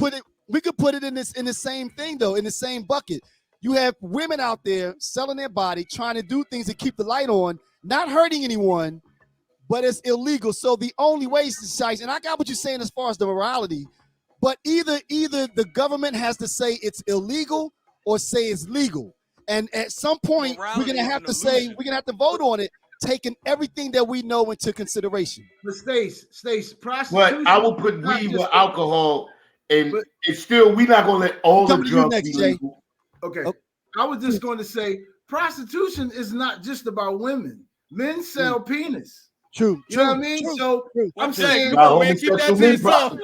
put it in the same thing though, in the same bucket. You have women out there selling their body, trying to do things to keep the light on, not hurting anyone, but it's illegal. So the only way is to, and I got what you're saying as far as the morality, but either the government has to say it's illegal or say it's legal. And at some point, we're gonna have to vote on it, taking everything that we know into consideration. But Stace, prostitution. But I will put weed with alcohol, and it's still, we're not gonna let all the drugs be legal. Okay. I was just going to say prostitution is not just about women. Men sell penis. True. You know what I mean? So I'm saying, man, keep that to yourself.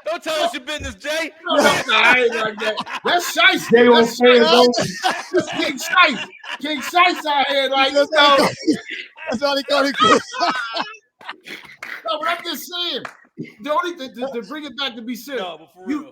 Don't tell us your business, Jay. No, I ain't like that. That's shice. They don't say That's King Shice. King Shice out here, like, you know. That's all he called it. No, but I'm just saying. The only thing to bring it back to be serious,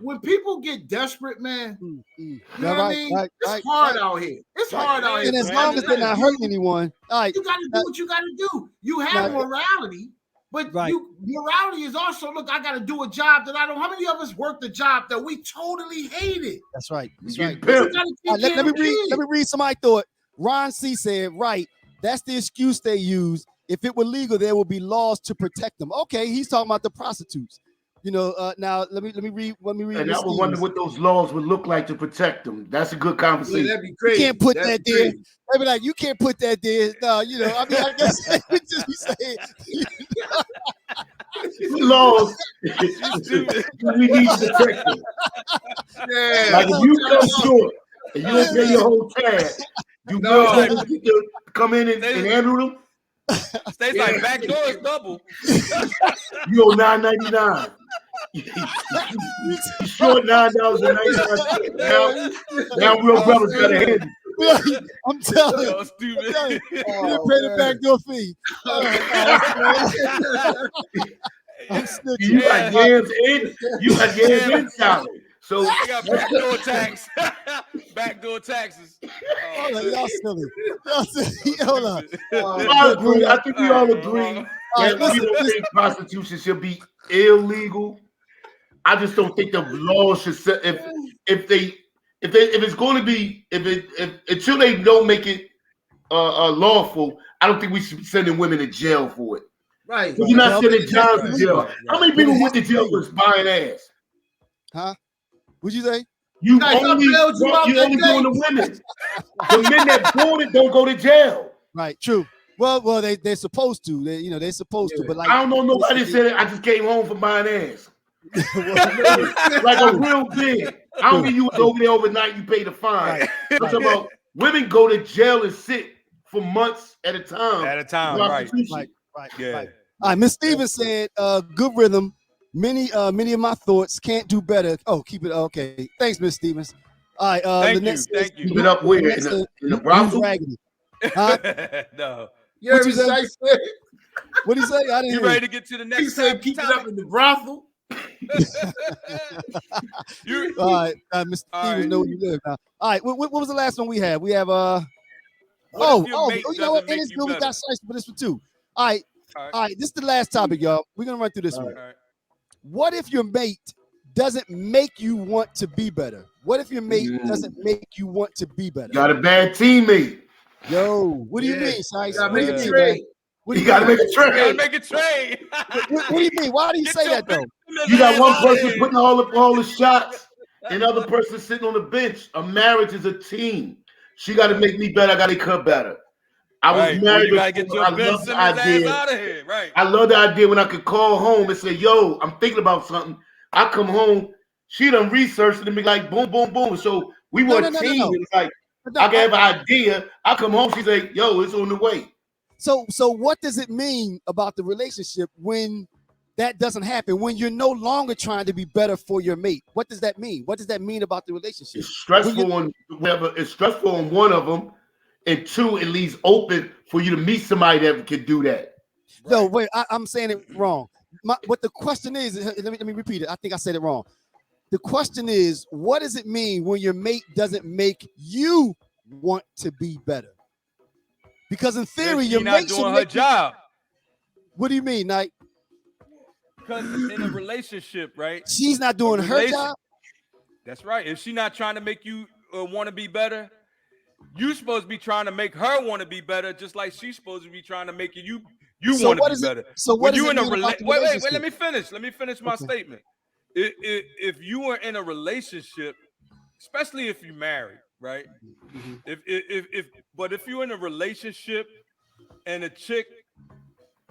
when people get desperate, man, you know what I mean? It's hard out here. It's hard out here. And as long as they're not hurting anyone, all right, you got to do what you got to do. You have morality, but morality is also, look, I got to do a job that I don't. How many of us worked a job that we totally hated? That's right. That's right. Let me read somebody thought. Ron C said, right, that's the excuse they use. If it were legal, there would be laws to protect them. Okay, he's talking about the prostitutes. You know, now let me read. And I would wonder what those laws would look like to protect them. That's a good conversation. Yeah, that'd be crazy. You can't put that there. They'd be like, you can't put that there. No, you know, I mean, I guess they would just be saying. Laws. We need to protect them. Yeah. Like if you come short and you don't pay your whole tab, you come in and handle them. Stays like back door is double. You owe $9.99. You short $9.99. Now Real Brothers got a hand. I'm telling you, stupid. You pay the back door fee. You got yams in. You got yams in salary. So I got backdoor tax. Backdoor taxes. Hold on, y'all silly. Hold on. I think we all agree that we don't think prostitution should be illegal. I just don't think the law should set if it's going to be until they don't make it lawful. I don't think we should be sending women to jail for it. Right. You're not sending John to jail. How many people went to jail for buying ass? Huh? What'd you say? You only doing the women. The men that bought it don't go to jail. Right, true. Well, they're supposed to. They're supposed to. But like, I don't know nobody said it. I just came home from buying ass. Like a real big. I don't think you was over there overnight. You paid a fine. I'm talking about women go to jail and sit for months at a time. Right. Yeah. Right. All right. Miss Stevens said, "Good rhythm. Many of my thoughts can't do better." Oh, keep it okay. Thanks, Miss Stevens. All right. Thank you. Keep it up where in the brothel? Huh? No. What you say? What do you say? I didn't You hear ready to get to the next? He said, "Keep it up in the brothel." All right, Mr. Stevens, know where you live now. All right, what was the last one we had? We have you know what? In this bill we got sliced for this one too. All right. This is the last topic, y'all. We're gonna run through this one. Right. What if your mate doesn't make you want to be better? What if your mate doesn't make you want to be better? Got a bad teammate. Yo, what do you mean, Shice? Gotta make a trade. You gotta make a trade. Gotta make a trade. What do you mean? Why do you say that though? You got one person putting all the shots, and other person sitting on the bench. A marriage is a team. She got to make me better. I got to make her better. I was married. You gotta get your Ben Simmons ass out of here. Right. I love the idea when I could call home and say, "Yo, I'm thinking about something." I come home. She done researched it and be like, "Boom, boom, boom." So we were a team. No. It's like I can have an idea. I come home. She's like, "Yo, it's on the way." So what does it mean about the relationship when that doesn't happen when you're no longer trying to be better for your mate. What does that mean? What does that mean about the relationship? It's stressful on whatever. It's stressful on one of them, and two, it leaves open for you to meet somebody that can do that. No, wait, I'm saying it wrong. What the question is, let me repeat it. I think I said it wrong. The question is, what does it mean when your mate doesn't make you want to be better? Because in theory, your not mate doing her job. What do you mean, Knight? Because in a relationship, right? She's not doing her job. That's right. If she's not trying to make you want to be better, you're supposed to be trying to make her want to be better, just like she's supposed to be trying to make you want to be better. So what is it mean wait, let me finish my Okay. statement. If you are in a relationship, especially if you're married, right? But if you're in a relationship and a chick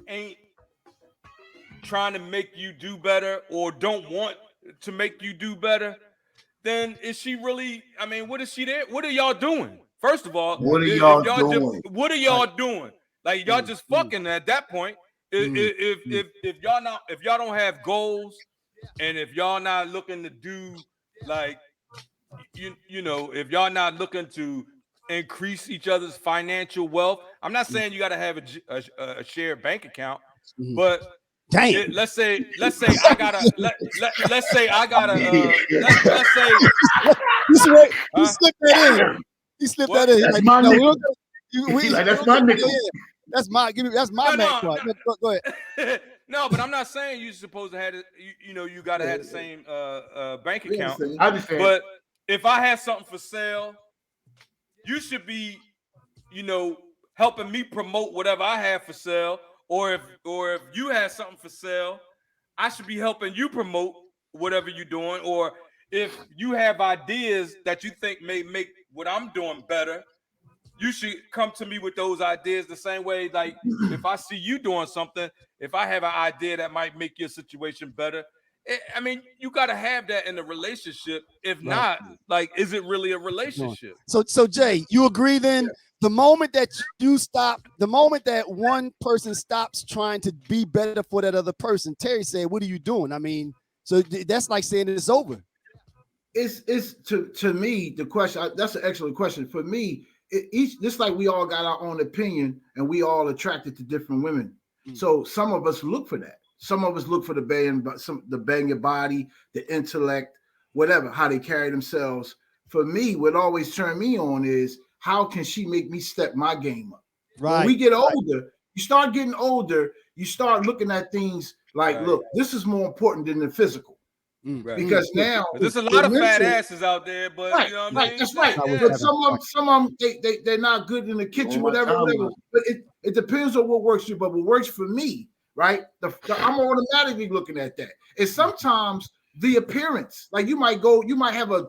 ain't trying to make you do better or don't want to make you do better, then is she really? I mean, what is she there? What are y'all doing? First of all, what are y'all doing? What are y'all doing? Like y'all just fucking at that point. If y'all don't have goals, and if y'all not looking to do like you know, if y'all not looking to increase each other's financial wealth, I'm not saying you got to have a shared bank account, but Damn. let's say I gotta let's say I gotta let's say he slipped that in. He slipped that in. That's my nigga. That's my nigga. That's my Mac part. Go ahead. No, but I'm not saying you're supposed to have it. You got to have the same bank account. I understand. But if I have something for sale, you should be, helping me promote whatever I have for sale. Or if you have something for sale, I should be helping you promote whatever you're doing. Or if you have ideas that you think may make what I'm doing better, you should come to me with those ideas the same way. Like if I see you doing something, if I have an idea that might make your situation better, you got to have that in a relationship. If not, like, is it really a relationship? So Jay, you agree then? Yeah. The moment that one person stops trying to be better for that other person, Terry said, "What are you doing?" I mean, so that's like saying it's over. It's to me the question. That's an excellent question for me. Just like we all got our own opinion and we all attracted to different women. So some of us look for that. Some of us look for the banging body, the intellect, whatever, how they carry themselves. For me, what always turned me on is how can she make me step my game up? Right. When we get older, you start getting older, you start looking at things like, look, this is more important than the physical. Because now there's a lot of fat asses out there, but you know what I mean? That's right. But some of them they're not good in the kitchen, whatever. But it depends on what works for you. But what works for me, right? I'm automatically looking at that. And sometimes the appearance, like you might have a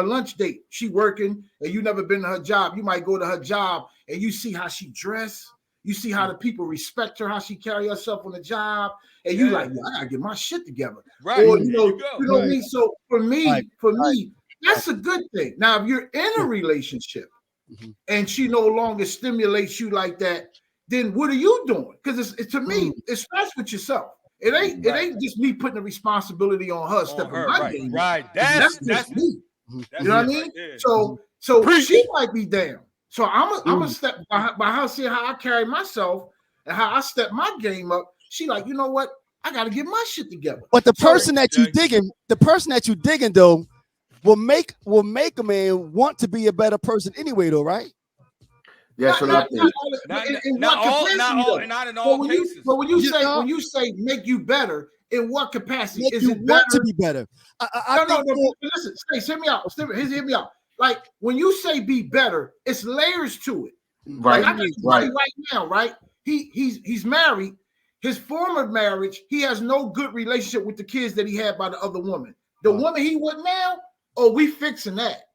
lunch date. She working and you never been to her job. You might go to her job and you see how she dress. You see how the people respect her, how she carry herself on the job, and you like, I gotta get my shit together. Right. Or you know what I mean? So for me, that's a good thing. Now, if you're in a relationship and she no longer stimulates you like that, then what are you doing? Because to me, it starts with yourself. It ain't just me putting the responsibility on her stepping my game. Right. That's me. You know what I mean? So she might be down. So I'm gonna step by her seeing how I carry myself and how I step my game up. She like, you know what? I got to get my shit together. But the person that you digging though, will make a man want to be a better person anyway, though, right? Yeah, so not in all cases. But when you say make you better, in what capacity make is you it want better to be better? No. Listen, hear me out. Hear me out. Like when you say be better, it's layers to it. Right. Like I can tell you right now, right? He's married. His former marriage, he has no good relationship with the kids that he had by the other woman. The woman he with now, we fixing that.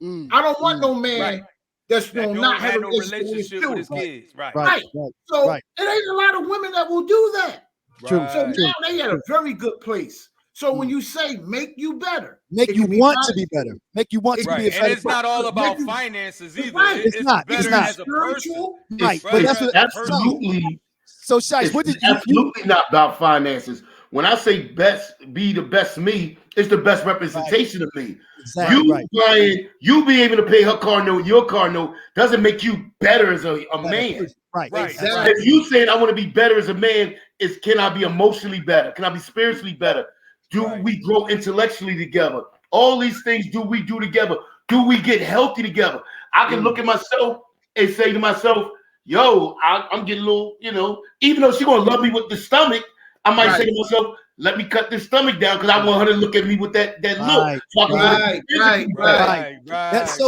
I don't want no man that's going to not have a relationship with his kids. Right. So it ain't a lot of women that will do that. True. So now they at a very good place. So when you say make you better, make you want to be better, make you want to be better. And it's not all about finances either. Right. It's not. Better as a person. Right. But that's absolutely. So, Shice, what did absolutely not about finances. when I say be the best me, it's the best representation of me. Exactly. You being able to pay her car note, your car note, doesn't make you better as a man. Right. Exactly. If you saying I want to be better as a man, can I be emotionally better? Can I be spiritually better? Do we grow intellectually together? All these things do we do together? Do we get healthy together? I can look at myself and say to myself, yo, I'm getting a little, even though she's going to love me with the stomach, I might say to myself, let me cut this stomach down because I want her to look at me with that look.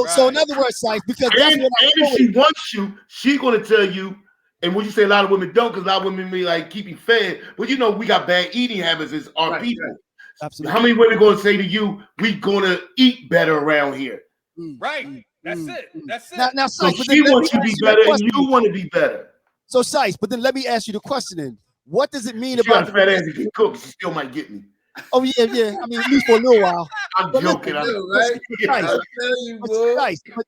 So in other words, Sice, because that's what I'm if she wants you, she's going to tell you, and when you say a lot of women don't, because a lot of women be like keep you fed, but we got bad eating habits as our people. Absolutely. How many women going to say to you, we going to eat better around here? Right. That's it. Now, so Sice, she wants you to be better and you want to be better. So, Sice, but then let me ask you the question then. What does it mean she about got a fat ass to get cooked? She still might get me. Oh, yeah. I mean, at least for a little while. I'm joking.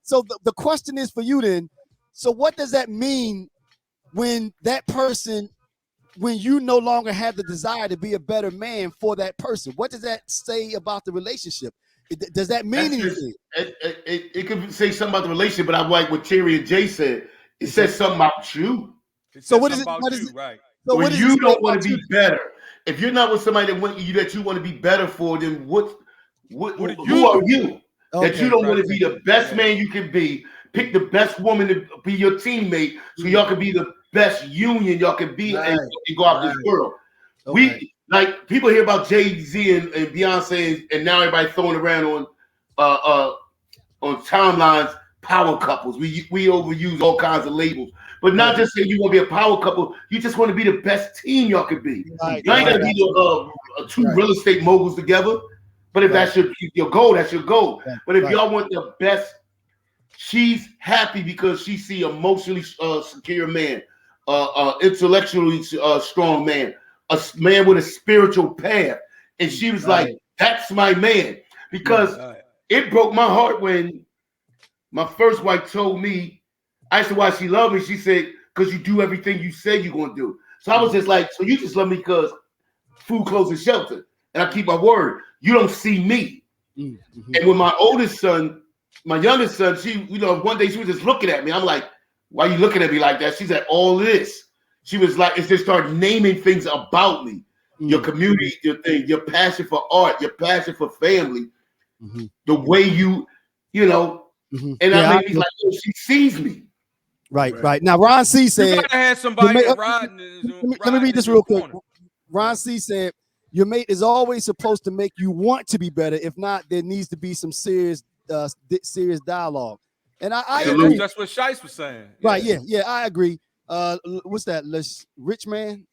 So the question is for you then. So what does that mean when that person, when you no longer have the desire to be a better man for that person? What does that say about the relationship? Does that mean anything? It could say something about the relationship, but I like what Terry and Jay said. It says something about you. So what is it? Right. So when you don't want to be better, if you're not with somebody that you want to be better for, then who are you? That you don't want to be the best man you can be. Pick the best woman to be your teammate, so y'all can be the best union y'all can be and go out this world. We like people hear about Jay-Z and Beyonce, and now everybody throwing around on timelines power couples. We overuse all kinds of labels. But not just saying you want to be a power couple, you just want to be the best team y'all could be. You ain't gotta be two real estate moguls together. But if that's your goal, that's your goal. But if y'all want the best, she's happy because she see emotionally secure man, intellectually strong man, a man with a spiritual path. And she was like, that's my man. Because it broke my heart when my first wife told me, I asked her why she loved me. She said, because you do everything you say you're going to do. So I was just like, so you just love me because food, clothes, and shelter. And I keep my word. You don't see me. Mm-hmm. And when my oldest son, my youngest son, she, one day she was just looking at me. I'm like, why are you looking at me like that? She said, all this. She was like, it's just start naming things about me. Mm-hmm. Your community, your thing, your passion for art, your passion for family, the way you. And I made me like, oh, she sees me. Right. Now, Ron C said, you gotta have somebody let me read this real quick. Ron C said, your mate is always supposed to make you want to be better. If not, there needs to be some serious dialogue. And I agree. That's what Shice was saying. Right, yeah, I agree. What's that? Rich man,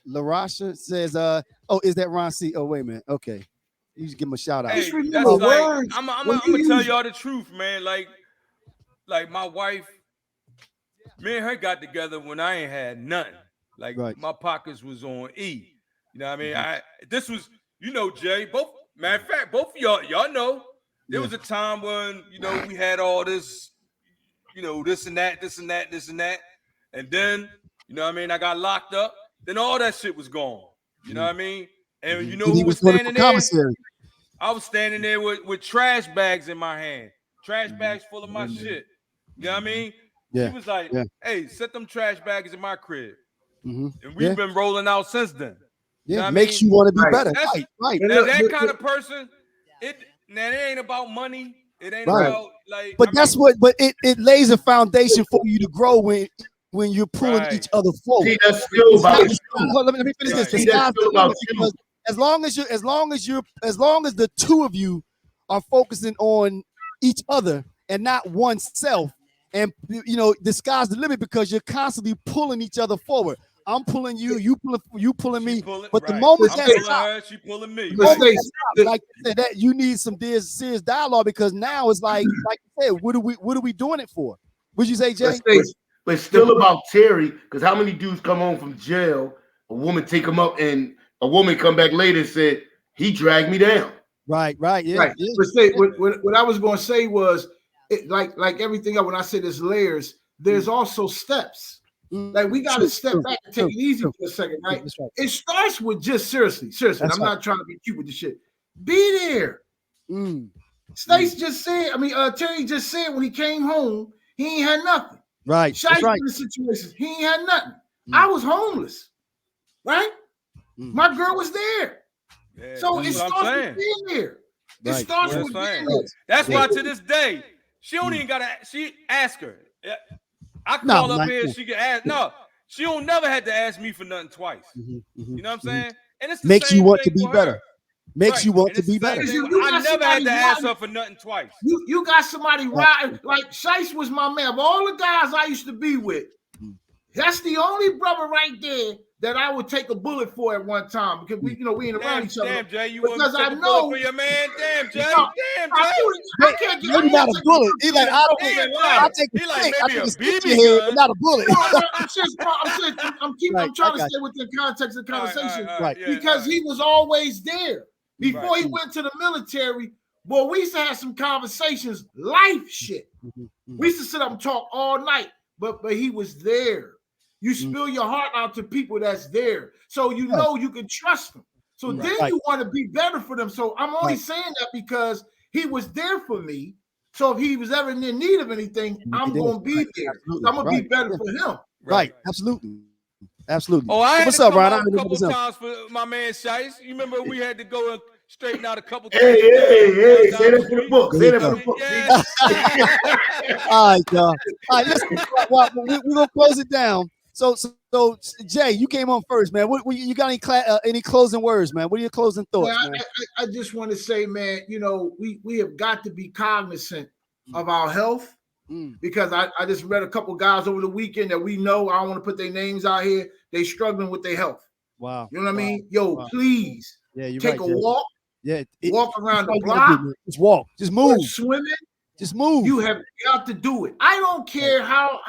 LaRasha says, is that Ron C? Oh, wait a minute. Okay. You just give him a shout out. Hey, that's like, I'm gonna tell y'all the truth, man. Like my wife, me and her got together when I ain't had nothing. Like my pockets was on E. You know what I mean? This was, Jay, matter of fact, both of y'all know there was a time when, we had all this, this and that. And then, I got locked up. Then all that shit was gone. You know what I mean? And who was standing there? I was standing there with trash bags in my hand. Trash bags full of my shit. You know what I mean? Yeah. He was like, hey, set them trash bags in my crib. And we've been rolling out since then. Yeah, you makes you want to be better. Right. Now, that kind of person, it ain't about money. It ain't about like. But it lays a foundation for you to grow when you're pulling each other forward. See, that's still about you. Let me finish this. Because as long as the two of you are focusing on each other and not oneself, and the sky's the limit because you're constantly pulling each other forward. I'm pulling you, you pulling me. But the moment she pulling me. Like you said, that you need some serious dialogue because now it's like you said, what are we doing it for? What'd you say, Jay? But it's still about Terry, because how many dudes come home from jail, a woman take them up, and a woman come back later and said, he dragged me down. Right, yeah. But what I was going to say was, like everything else, when I say there's layers, there's also steps. Like we got to step back and take it easy for a second, right? It starts with just seriously. I'm not trying to be cute with the shit. Be there. Stace just said, Terry just said when he came home, he ain't had nothing. Right. Shice in the situations, he ain't had nothing. I was homeless, right? My girl was there. Yeah, so it starts with being there. It starts with being there. That's why to this day, she don't even gotta. She ask her. I call up here. She can ask. No, she don't never had to ask me for nothing twice. You know what I'm saying? And it's the makes same you want thing to be for better. her. Makes you want to be better. I never had to ask her for nothing twice. You got somebody right. Like Shice was my man. Of all the guys I used to be with, that's the only brother right there that I would take a bullet for at one time because we ain't around each other. Damn, Jay, you because I know for your man. Damn, Jay. Damn, Jay. I can't get maybe not a bullet. He's like, I'll take a stick. I take a stick to your head, but not a bullet. I'm trying to stay within context of the conversation, because he was always there. Before he went to the military, boy, we used to have some conversations, life shit. We used to sit up and talk all night, but he was there. You spill your heart out to people that's there. So you know you can trust them. So then you want to be better for them. So I'm only saying that because he was there for me. So if he was ever in need of anything, I'm going to be there. So I'm going to be better for him. Right. Absolutely. Absolutely. Oh, I had What's to up, Ryan? A couple times for my man Shice. You remember we had to go and straighten out a couple things. Hey, say that for the book. Say that for the book. All right, y'all. All right, listen. We're going to close it down. So Jay, you came on first, man. What you got any closing words, man? What are your closing thoughts, man? I just want to say, man, we have got to be cognizant of our health because I just read a couple guys over the weekend that we know. I don't want to put their names out here. They struggling with their health. Wow. You know what I mean? Yo, please take a walk. Yeah. Walk around the block. Just walk. Just move. Swimming. Just move. You have got to do it. I don't care how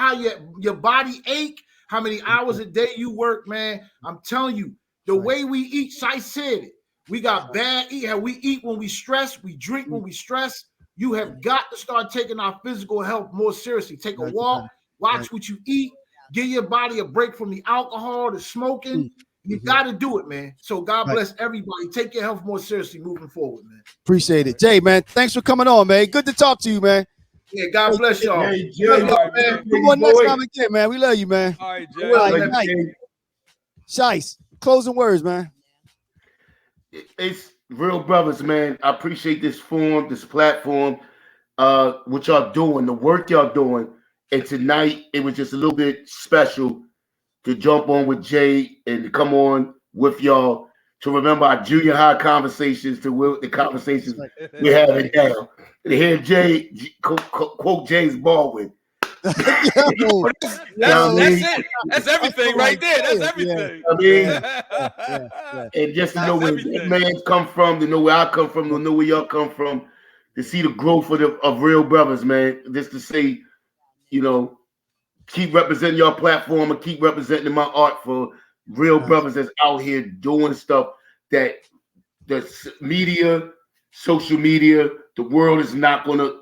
your body ache. How many hours a day you work, man? I'm telling you, the way we eat, I said it. We got bad eat. How we eat when we stress, we drink when we stress. You have got to start taking our physical health more seriously. Take a walk, watch what you eat, give your body a break from the alcohol, the smoking. You got to do it, man. So God bless everybody. Take your health more seriously moving forward, man. Appreciate it. Jay, man, thanks for coming on, man. Good to talk to you, man. Yeah, God bless y'all. Hey, Jay, man. Come on next time again, man. We love you, man. All right, Jay. Shice, closing words, man. It's real brothers, man. I appreciate this forum, this platform, what y'all doing, the work y'all doing. And tonight, it was just a little bit special to jump on with Jay and to come on with y'all to remember our junior high conversations to the conversations we're having now. To hear Jay quote James Baldwin. That's it. That's everything right there. That's everything. I mean, and just to know where that man's come from, to know where I come from, to know where y'all come from, to see the growth of real brothers, man. Just to say, keep representing your platform and keep representing my art for real brothers that's out here doing stuff that the media, social media, the world is not going to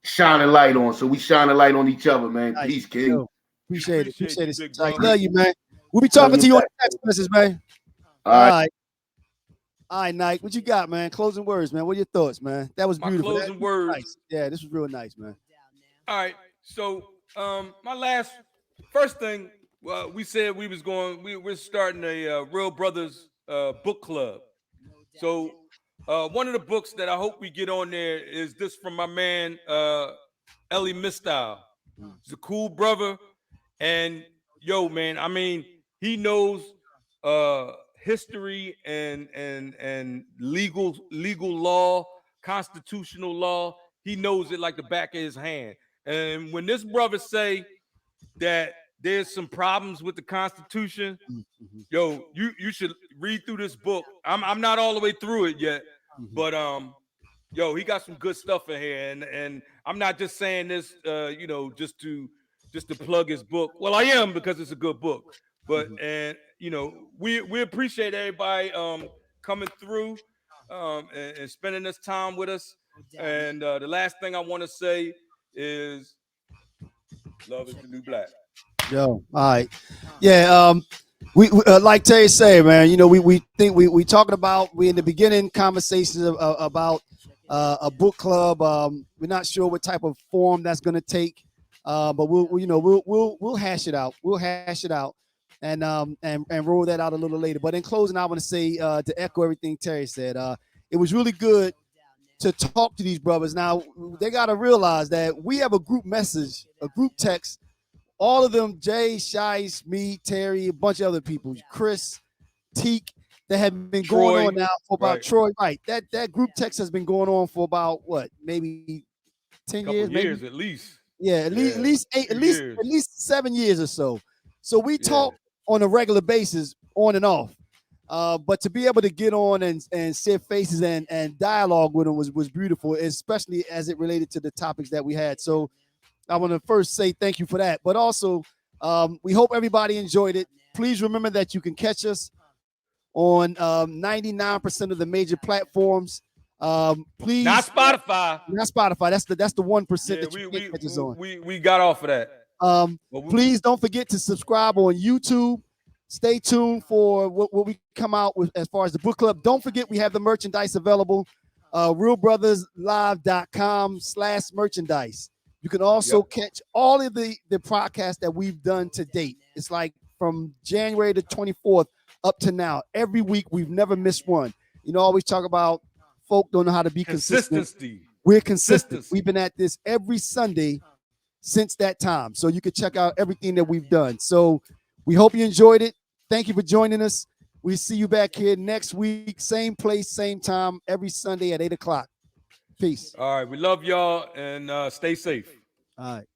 shine a light on. So we shine a light on each other, man. Peace, King. Appreciate it. Love you, man. We'll be talking to you on the next message, man. All right, Nike. What you got, man? Closing words, man. What are your thoughts, man? That was beautiful. Closing words. Nice. Yeah, this was real nice, man. All right. So my first thing, we said we're starting a Real Brothers book club. So one of the books that I hope we get on there is this from my man Ellie Mistow. He's a cool brother, and man, I mean, he knows history and legal law, constitutional law. He knows it like the back of his hand. And when this brother say that there's some problems with the Constitution, you should read through this book. I'm not all the way through it yet, but he got some good stuff in here, and I'm not just saying this, just to plug his book. Well, I am, because it's a good book, but we appreciate everybody coming through and spending this time with us. And the last thing I want to say is, love is the new black. Yo, all right. Yeah, we like Terry said, man. You know, we think we talking about we in the beginning conversations about a book club. We're not sure what type of form that's going to take, but we'll hash it out. We'll hash it out, and roll that out a little later. But in closing, I want to say to echo everything Terry said. It was really good to talk to these brothers. Now they got to realize that we have a group message, a group text. All of them, Jay, Shice, me, Terry, a bunch of other people, Chris, Teak, that have been going on now for about Troy. Right. That group text has been going on for about what, maybe 10 years? Maybe at least. Yeah, at least 7 years or so. So we talk on a regular basis, on and off. But to be able to get on and see faces and dialogue with them was beautiful, especially as it related to the topics that we had. So I want to first say thank you for that. But also, we hope everybody enjoyed it. Please remember that you can catch us on 99% of the major platforms. Please, not Spotify. That's the 1% that you can catch us on. We got off of that. Please don't forget to subscribe on YouTube. Stay tuned for what we come out with as far as the book club. Don't forget we have the merchandise available. RealBrosLive.com/merchandise. You can also catch all of the podcasts that we've done to date. It's like from January the 24th up to now. Every week, we've never missed one. You know, always talk about folk don't know how to be consistent. We're consistent. We've been at this every Sunday since that time. So you can check out everything that we've done. So we hope you enjoyed it. Thank you for joining us. We'll see you back here next week. Same place, same time, every Sunday at 8 o'clock. Peace. All right. We love y'all and stay safe. All right.